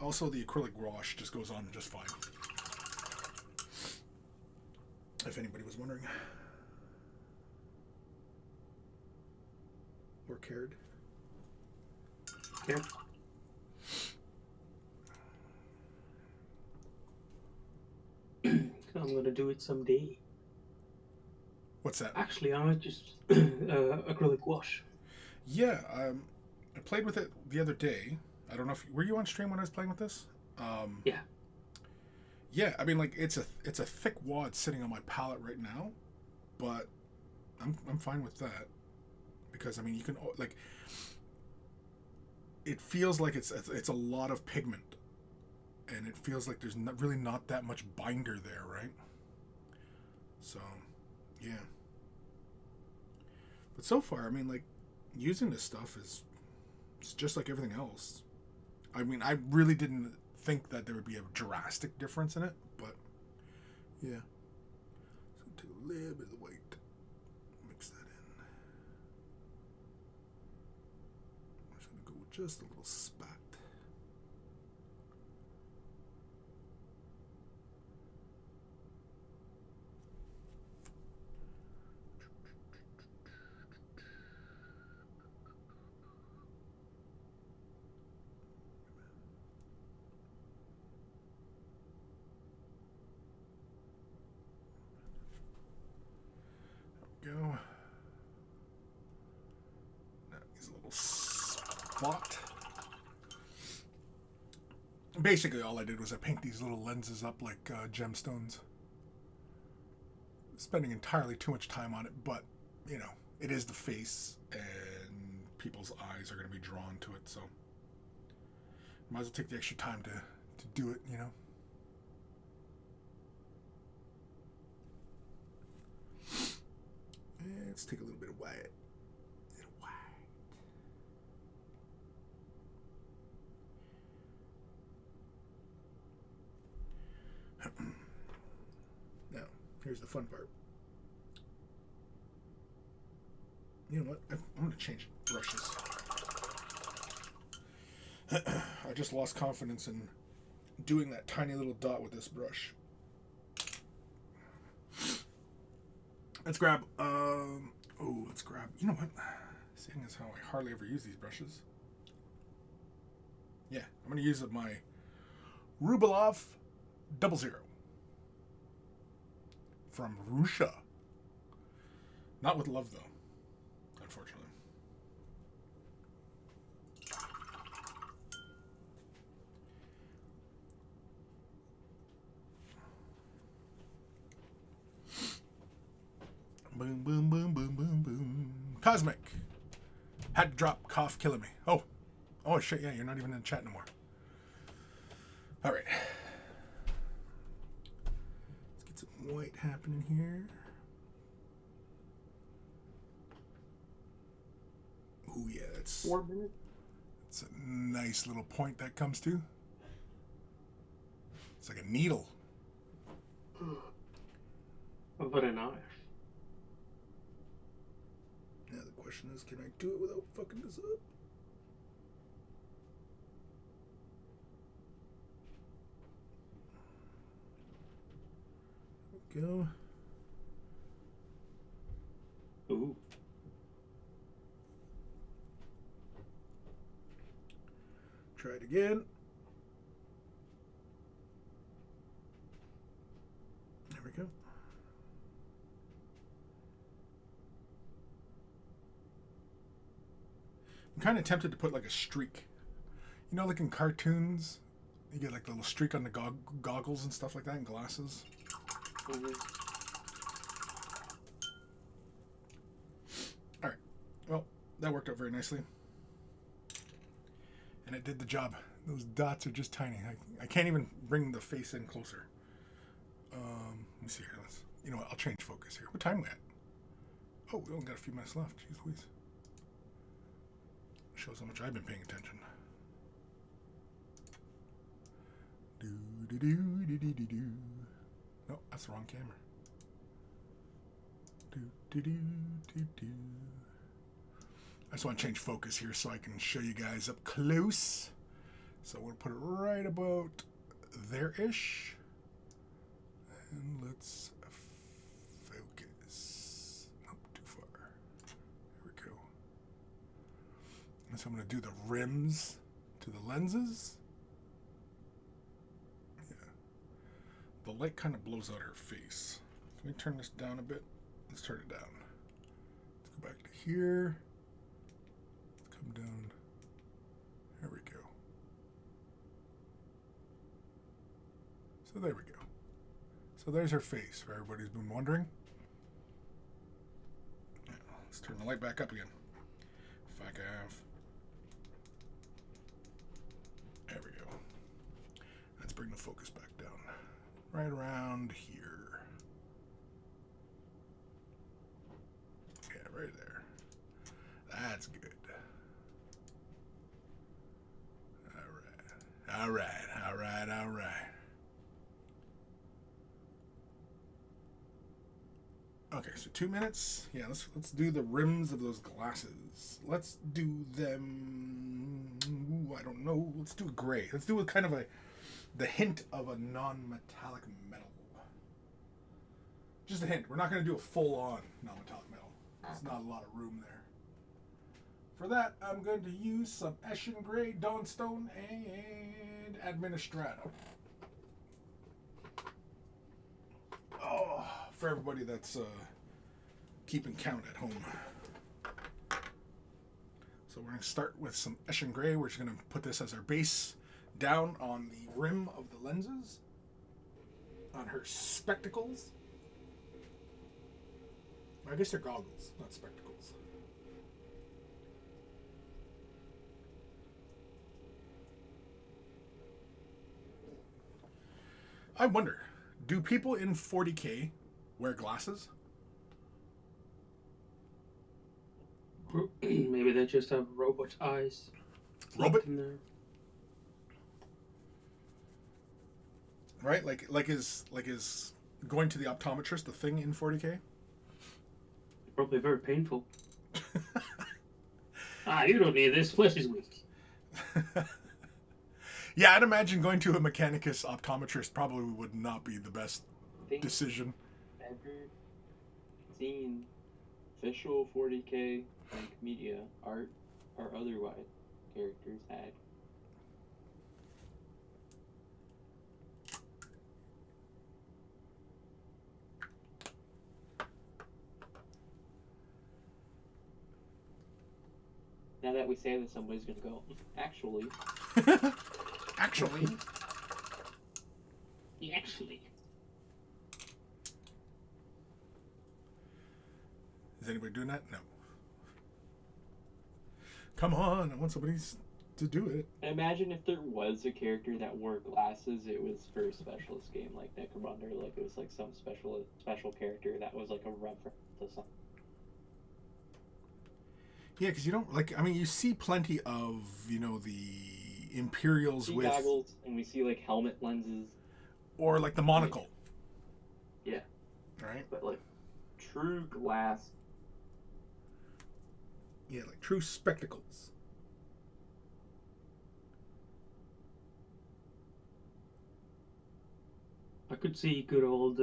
Also, the acrylic wash just goes on just fine, if anybody was wondering or cared. Here. I'm gonna do it someday. What's that? Actually, I might just acrylic wash. Yeah, I played with it the other day. I don't know if were you on stream when I was playing with this. Yeah. Yeah, I mean, like it's a thick wad sitting on my palette right now, but I'm fine with that, because I mean you can like it feels like it's a lot of pigment, and it feels like there's really not that much binder there, right? So, yeah. But so far, I mean, like using this stuff it's just like everything else. I mean, I really didn't think that there would be a drastic difference in it, but yeah. So take a little bit of the white, mix that in. I'm just gonna go with just a little spot. Go. Now he's a little spot. Basically, all I did was I paint these little lenses up like gemstones. Spending entirely too much time on it, but it is the face, and people's eyes are going to be drawn to it, so might as well take the extra time to do it, Let's take a little bit of white. Now, here's the fun part. You know what? I'm going to change brushes. I just lost confidence in doing that tiny little dot with this brush. Let's grab, you know what? Seeing as how I hardly ever use these brushes. Yeah, I'm going to use my Rubelov 00 from Russia. Not with love, though, unfortunately. Boom, boom, boom, boom, boom, boom. Cosmic. Had to drop, cough killing me. Oh shit, yeah, you're not even in the chat no more. Alright. Let's get some white happening here. Oh yeah, that's 4 minutes. It's a nice little point that comes to. It's like a needle. Very nice. question is, can I do it without fucking this up? There we go. Ooh. Try it again. There we go. I'm kind of tempted to put like a streak. You know, like in cartoons, you get like the little streak on the goggles and stuff like that, and glasses. Mm-hmm. All right. Well, that worked out very nicely. And it did the job. Those dots are just tiny. I can't even bring the face in closer. Let me see here. You know what? I'll change focus here. What time are we at? Oh, we only got a few minutes left. Jeez Louise. Shows how much I've been paying attention. Do. No, that's the wrong camera. Do. I just want to change focus here so I can show you guys up close. So we'll put it right about there-ish. And let's focus. Nope, too far. Here we go. And so I'm going to do the rims to the lenses. Yeah. The light kind of blows out her face. Can we turn this down a bit? Let's turn it down. Let's go back to here. Come down. There we go. So there we go. So there's her face, for everybody's been wondering. Now, let's turn the light back up again. Fuck off. There we go. Let's bring the focus back down. Right around here. Yeah, right there. That's good. All right. Okay, so 2 minutes. Yeah, let's do the rims of those glasses. Let's do them. Ooh, I don't know. Let's do a gray. Let's do a kind of the hint of a non-metallic metal. Just a hint. We're not going to do a full-on non-metallic metal. There's not a lot of room there. For that, I'm going to use some Eshin Gray, Dawnstone, and Administrata. Oh, for everybody that's keeping count at home. So we're going to start with some Eshin Gray. We're just going to put this as our base down on the rim of the lenses, on her spectacles. I guess they're goggles, not spectacles. I wonder, do people in 40K wear glasses? Maybe they just have robot eyes. Robot? In there. Right? Like is going to the optometrist a thing in 40K? Probably very painful. You don't need this. Flesh is weak. Yeah, I'd imagine going to a mechanicus optometrist probably would not be the best decision. Ever seen official 40K like media, art, or otherwise characters had? Now that we say this, somebody's gonna go, actually. Actually. Actually. Is anybody doing that? No. Come on, I want somebody to do it. Imagine if there was a character that wore glasses, it was for a specialist game like Necromunda, like it was like some special character that was like a reference to something. Yeah, because you don't, you see plenty of, the Imperials with... goggles, and we see, like, helmet lenses. Or, like, the monocle. Yeah. Right? But, like, true glass. Yeah, like true spectacles. I could see good old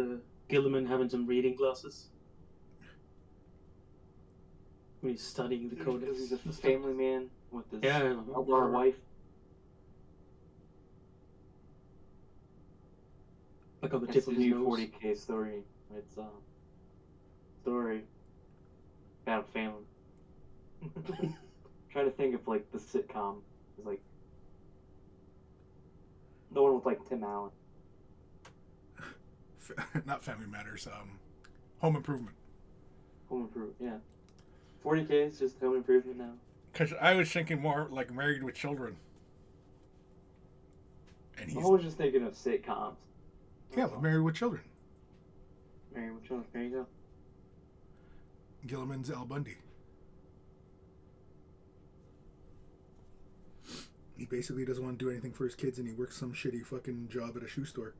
Gilliman having some reading glasses when he's studying the codex. Because he's a family man with his Yeah, elder wife. Like on the It's tip a of his new nose. 40k story. It's story about a family. Trying to think of like the sitcom is like the one with like Tim Allen. Not Family Matters. Home Improvement. Home Improvement, yeah. 40k is just Home Improvement now. Because I was thinking more like Married with Children. And I was just thinking of sitcoms. yeah, but Married with Children. Married with Children. There you go. Gilliman's Al Bundy. He basically doesn't want to do anything for his kids, and he works some shitty fucking job at a shoe store.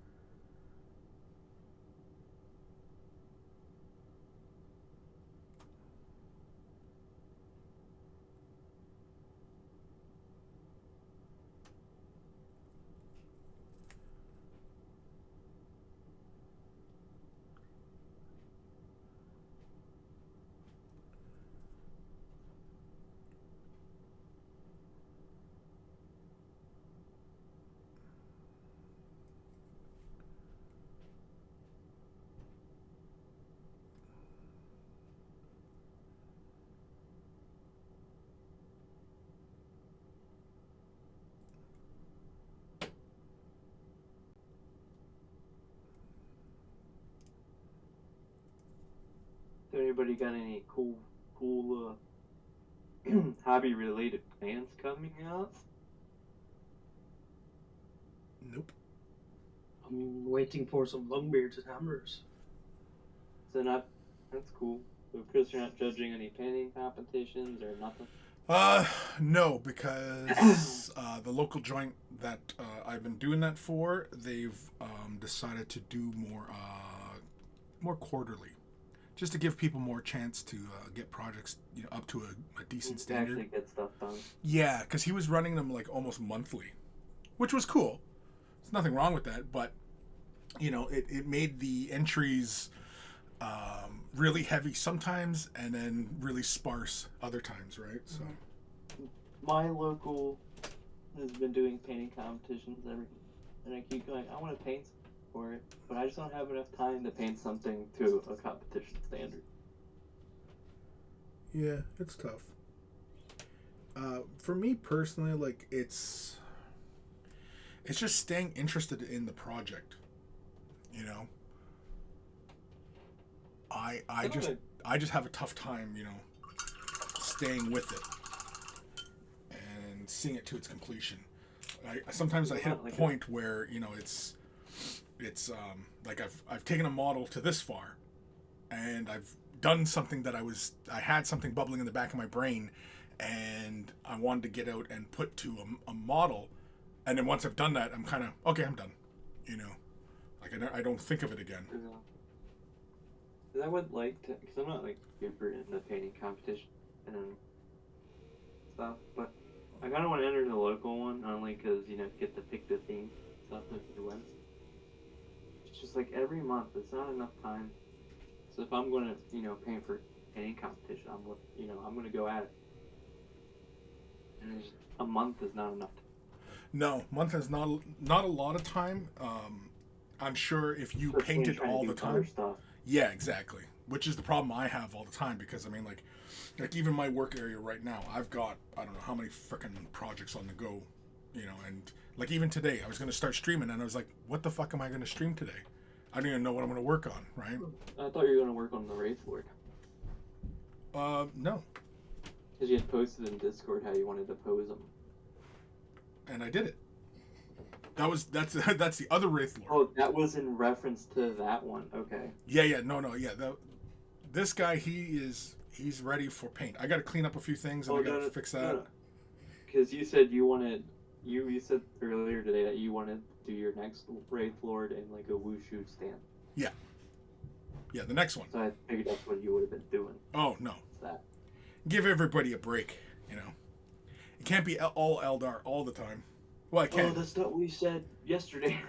So anybody got any cool hobby-related plans coming out? Nope. I'm waiting for some longbeards and hammers. So that's cool. So Chris, you're not judging any painting competitions or nothing? No, because the local joint that I've been doing that for, they've decided to do more quarterly, just to give people more chance to get projects up to a decent standard. Actually get stuff done. Yeah, because he was running them like almost monthly, which was cool. There's nothing wrong with that, but it made the entries really heavy sometimes and then really sparse other times, right? So My local has been doing painting competitions and I keep going, I want to paint for it, but I just don't have enough time to paint something to a competition standard. yeah, it's tough. For me personally, like it's just staying interested in the project. I just have a tough time, staying with it and seeing it to its completion. Sometimes I hit a point where it's like I've taken a model to this far, and I've done something that I had something bubbling in the back of my brain, and I wanted to get out and put to a model, and then once I've done that, I'm kind of okay. I'm done. Like I don't think of it again. Because I would like to, because I'm not like super into painting competition and stuff, but I kind of want to enter the local one only because you get to pick the theme stuff if you win. It's just like every month, it's not enough time. So if I'm going to paint for painting competition, I'm going to go at it. And a month is not enough time. No, month is not a lot of time. I'm sure if you painted all the time. Yeah, exactly. Which is the problem I have all the time, because I mean, like even my work area right now, I've got I don't know how many frickin' projects on the go, and like even today I was going to start streaming and I was like, what the fuck am I going to stream today? I don't even know what I'm going to work on, right? I thought you were going to work on the Wraith Lord. No. Because you had posted in Discord how you wanted to pose them. And I did it. That's the other Wraith Lord. Oh, that was in reference to that one. Okay. Yeah, no, yeah. This guy, he's ready for paint. I got to clean up a few things and I got to fix that. Because you said you said earlier today that you wanted to do your next Wraith Lord in like a wushu stand. Yeah, the next one. So I figured that's what you would have been doing. Oh no. That. Give everybody a break, you know. It can't be all Eldar all the time. Well, it Oh, can. that's not what we said yesterday.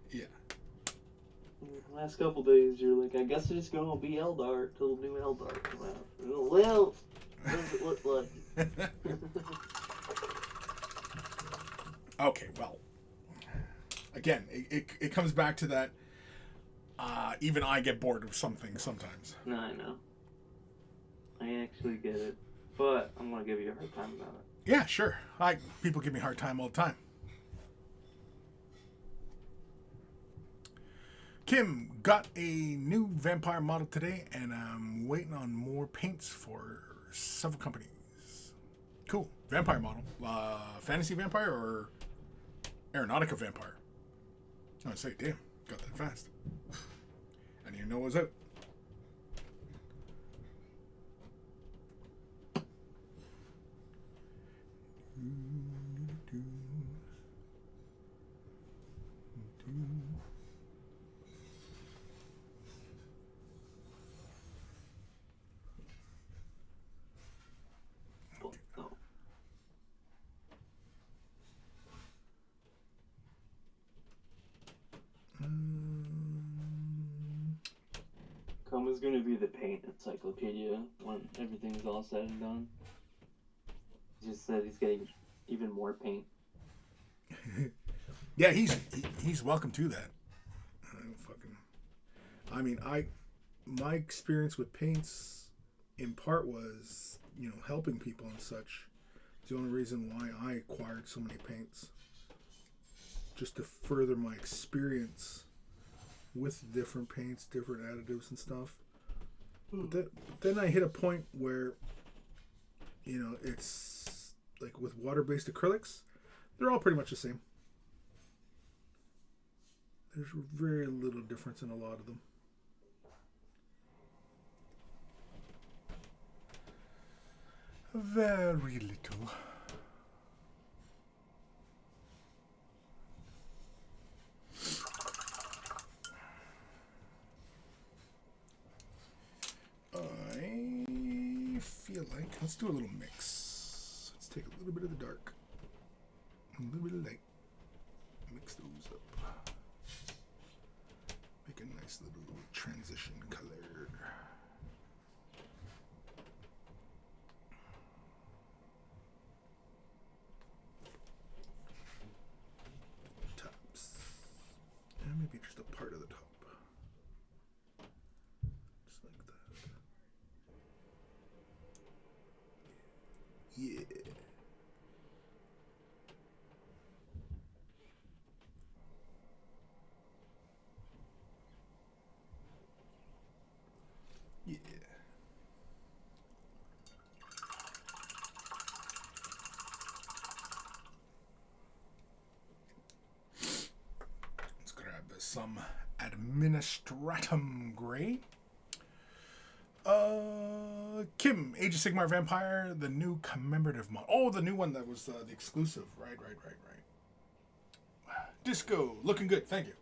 Yeah. The last couple days, you're like, I guess it's gonna be Eldar till new Eldar come out. Well, what does it look like? Okay, well. Again, it comes back to that. Even I get bored of something sometimes. No, I know. I actually get it. But I'm gonna give you a hard time about it. Yeah, sure. People give me a hard time all the time. Kim got a new vampire model today, and I'm waiting on more paints for several companies. Cool. Vampire model. Fantasy vampire or aeronautica vampire? I would say, damn, got that fast. I didn't even know it was out. No. Coma's gonna be the paint encyclopedia when everything's all said and done. He just said he's getting even more paint. Yeah, he's welcome to that. My experience with paints, in part, was helping people and such. It's the only reason why I acquired so many paints, just to further my experience with different paints, different additives and stuff. But then I hit a point where, it's like with water-based acrylics, they're all pretty much the same. There's very little difference in a lot of them. Very little. I feel like let's do a little mix. Let's take a little bit of the dark, a little bit of light, mix those up, make a nice little transition color. Tops, and maybe just a part of the top. Yeah. Yeah. Let's grab some Administratum Gray. Kim, Age of Sigmar Vampire, the new commemorative mod. Oh, the new one that was the exclusive. Right. Disco, looking good. Thank you.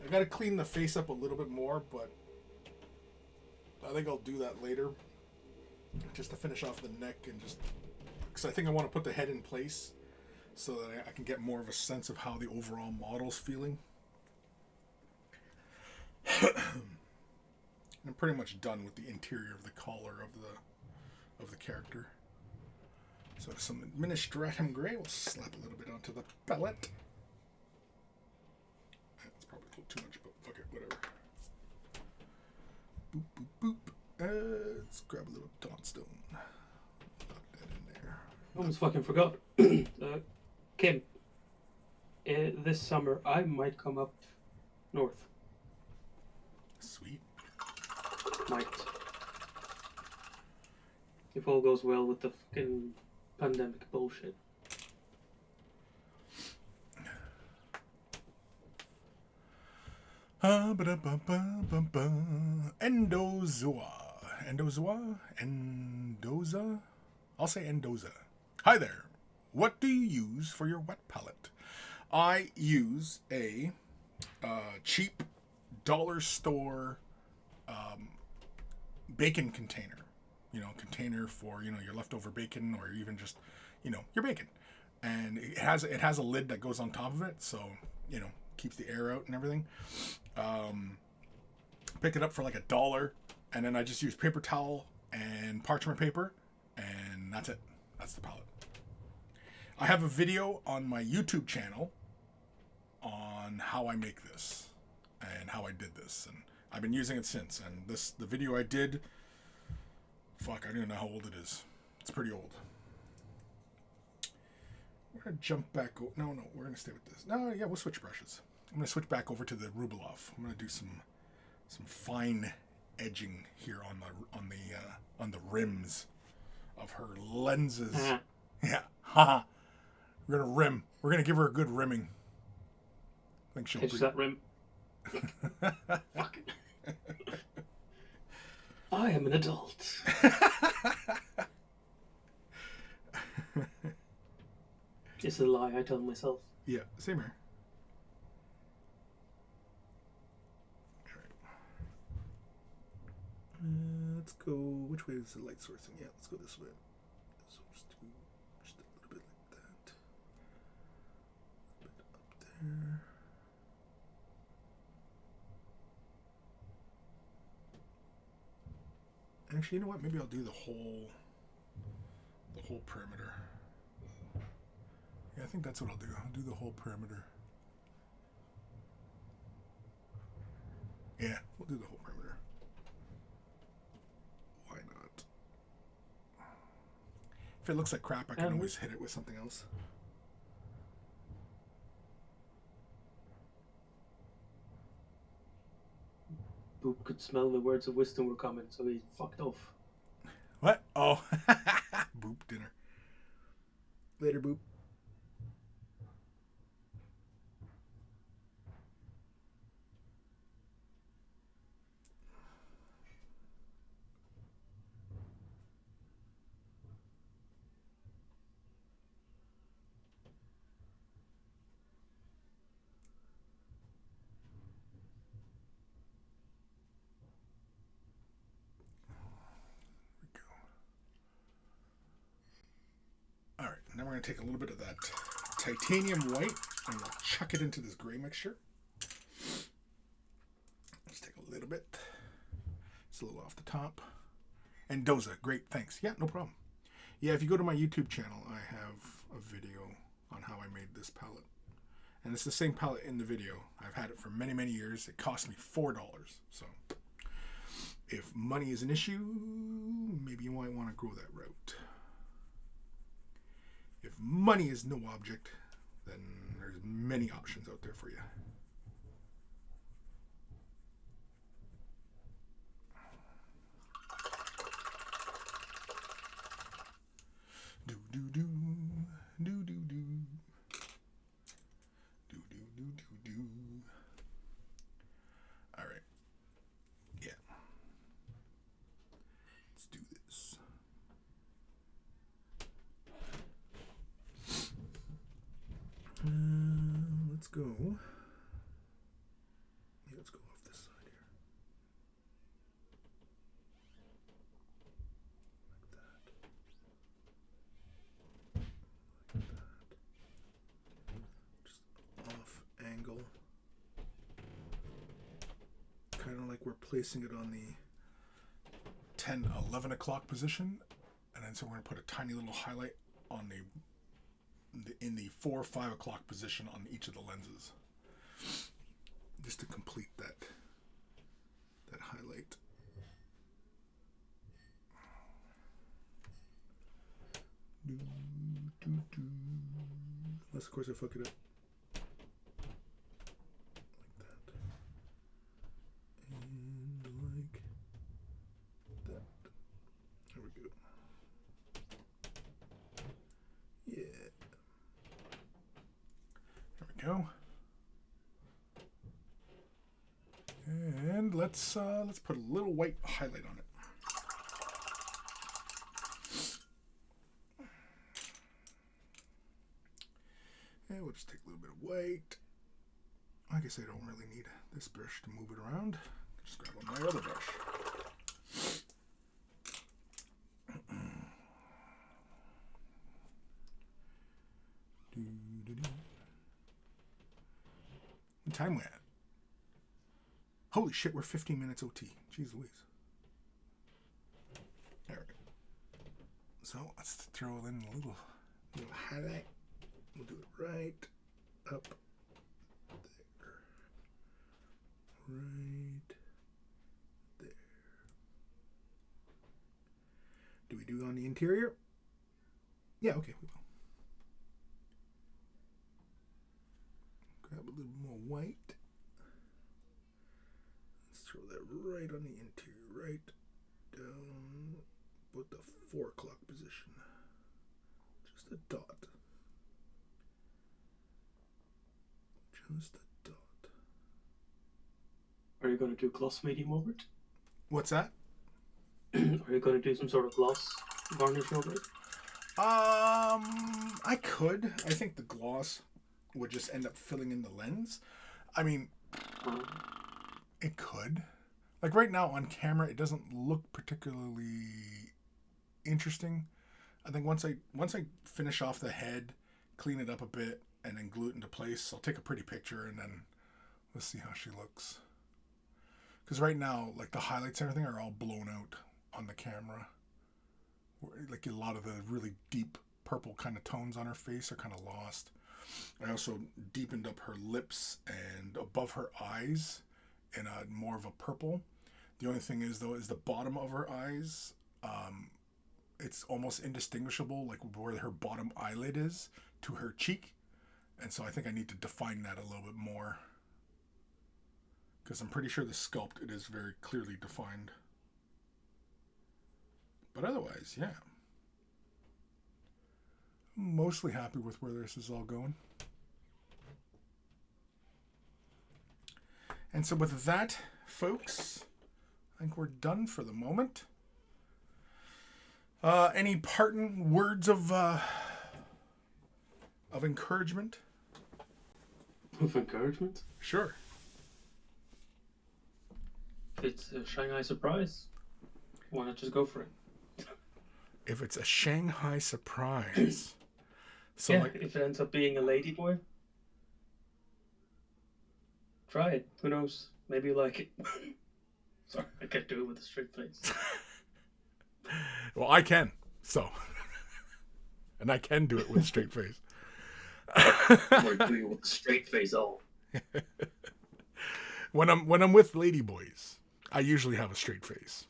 I gotta clean the face up a little bit more, but I think I'll do that later. Just to finish off the neck and just... because I think I want to put the head in place so that I can get more of a sense of how the overall model's feeling. I'm pretty much done with the interior of the collar of the character. So some Administratum Gray, we'll slap a little bit onto the palette. That's probably a little too much, but fuck it, whatever. Boop, boop, boop. Let's grab a little Dawnstone. Knock that in there. I almost fucking forgot. Kim, this summer I might come up north. Sweet. Might. If all goes well with the fucking pandemic bullshit. Endoza? I'll say Endoza. Hi there. What do you use for your wet palette? I use a cheap dollar store bacon container. You know, container for, you know, your leftover bacon or even just, you know, your bacon. And it has a lid that goes on top of it, so, you know, keeps the air out and everything. Picked it up for like $1, and then I just used paper towel and parchment paper, and that's it. That's the pallet. I have a video on my YouTube channel on how I make this and how I did this, and I've been using it since. And the video I did, fuck, I don't even know how old it is. It's pretty old. We're gonna jump back. No, we're gonna stay with this. No, yeah, we'll switch brushes. I'm gonna switch back over to the Rubelov. I'm gonna do some fine edging here on the rims of her lenses. Yeah, haha. We're gonna rim. We're gonna give her a good rimming. I think she'll. Pitch that rim. Fuck. I am an adult. It's a lie I tell myself. Yeah, same here. Let's go. Which way is the light sourcing? Yeah, let's go this way. So just do just a little bit like that. A bit up there. Actually, you know what? Maybe I'll do the whole perimeter. Yeah, I think that's what I'll do. I'll do the whole perimeter. Yeah, we'll do the whole perimeter. Why not? If it looks like crap, I can always hit it with something else. Boop could smell the words of wisdom were coming, so he fucked off. What? Oh. Boop dinner. Later, Boop. Now we're going to take a little bit of that titanium white and we'll chuck it into this gray mixture. Let's take a little bit. It's a little off the top. And Doza, great, thanks. Yeah, no problem. Yeah, if you go to my YouTube channel, I have a video on how I made this palette. And it's the same palette in the video. I've had it for many, many years. It cost me $4. So if money is an issue, maybe you might want to go that route. If money is no object, then there's many options out there for you. Do do do do do do do do do do do. All right. Yeah. Let's do this. Let's go. Yeah, let's go off this side here. Like that. Like that. Just off angle. Kind of like we're placing it on the 10, 11 o'clock position. And then so we're going to put a tiny little highlight on in the 4 or 5 o'clock position on each of the lenses, just to complete that highlight. Unless of course I fuck it up like that and like that. There we go. Yeah. Go. And let's put a little white highlight on it. And we'll just take a little bit of white. I guess I don't really need this brush to move it around. Just grab my other brush. What time we at? Holy shit, we're 15 minutes OT. Jeez Louise. All right. So let's throw in a little highlight. We'll do it right up there. Right there. Do we do it on the interior? Yeah, okay, we will. Grab a little more white. Let's throw that right on the interior, right down about the 4 o'clock position. Just a dot. Just a dot. Are you going to do gloss medium over it? What's that? Are you going to do some sort of gloss varnish over it? I could. I think the gloss would just end up filling in the lens. I mean, it could. Like right now on camera, it doesn't look particularly interesting. I think once I finish off the head, clean it up a bit, and then glue it into place, I'll take a pretty picture and then let's see how she looks. Because right now, like the highlights and everything are all blown out on the camera. Like a lot of the really deep purple kind of tones on her face are kind of lost. I also deepened up her lips and above her eyes in a more of a purple. The only thing is though, is the bottom of her eyes, it's almost indistinguishable, like where her bottom eyelid is to her cheek. And so I think I need to define that a little bit more. Because I'm pretty sure the sculpt, it is very clearly defined. But otherwise, yeah. I'm mostly happy with where this is all going. And so with that, folks, I think we're done for the moment. Any parting words of encouragement? Of encouragement? Sure. If it's a Shanghai surprise, why not just go for it? If it's a Shanghai surprise. So yeah, like, if it ends up being a ladyboy, try it. Who knows? Maybe you like it. Sorry, I can't do it with a straight face. well, I can. So. And I can do it with a straight face. Or do you with a straight face all? When I'm with ladyboys, I usually have a straight face.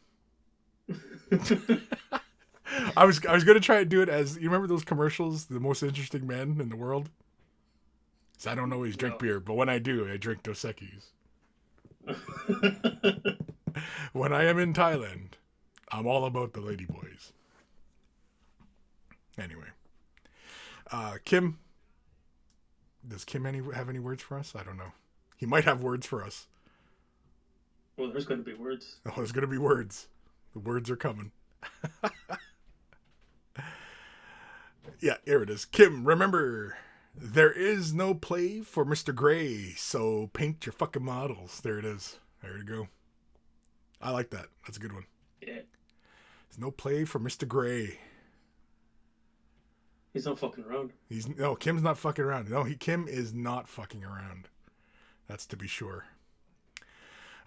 I was gonna try to do it as, you remember those commercials, the most interesting men in the world? So I don't always drink beer, but when I do, I drink Dos Equis. When I am in Thailand, I'm all about the ladyboys. Anyway, Kim, does Kim have any words for us? I don't know. He might have words for us. Well, there's going to be words. Oh, there's going to be words. The words are coming. Yeah, here it is. Kim, remember, there is no play for Mr. Gray, so paint your fucking models. There it is. There you go. I like that. That's a good one. Yeah. There's no play for Mr. Gray. He's not fucking around. No, Kim's not fucking around. No, Kim is not fucking around. That's to be sure.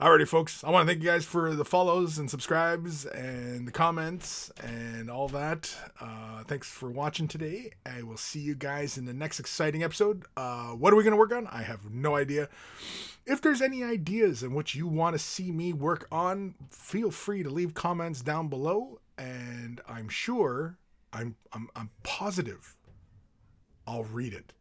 Alrighty, folks. I want to thank you guys for the follows and subscribes and the comments and all that. Thanks for watching today. I will see you guys in the next exciting episode. What are we going to work on? I have no idea. If there's any ideas in which you want to see me work on, feel free to leave comments down below. And I'm sure, I'm positive I'll read it.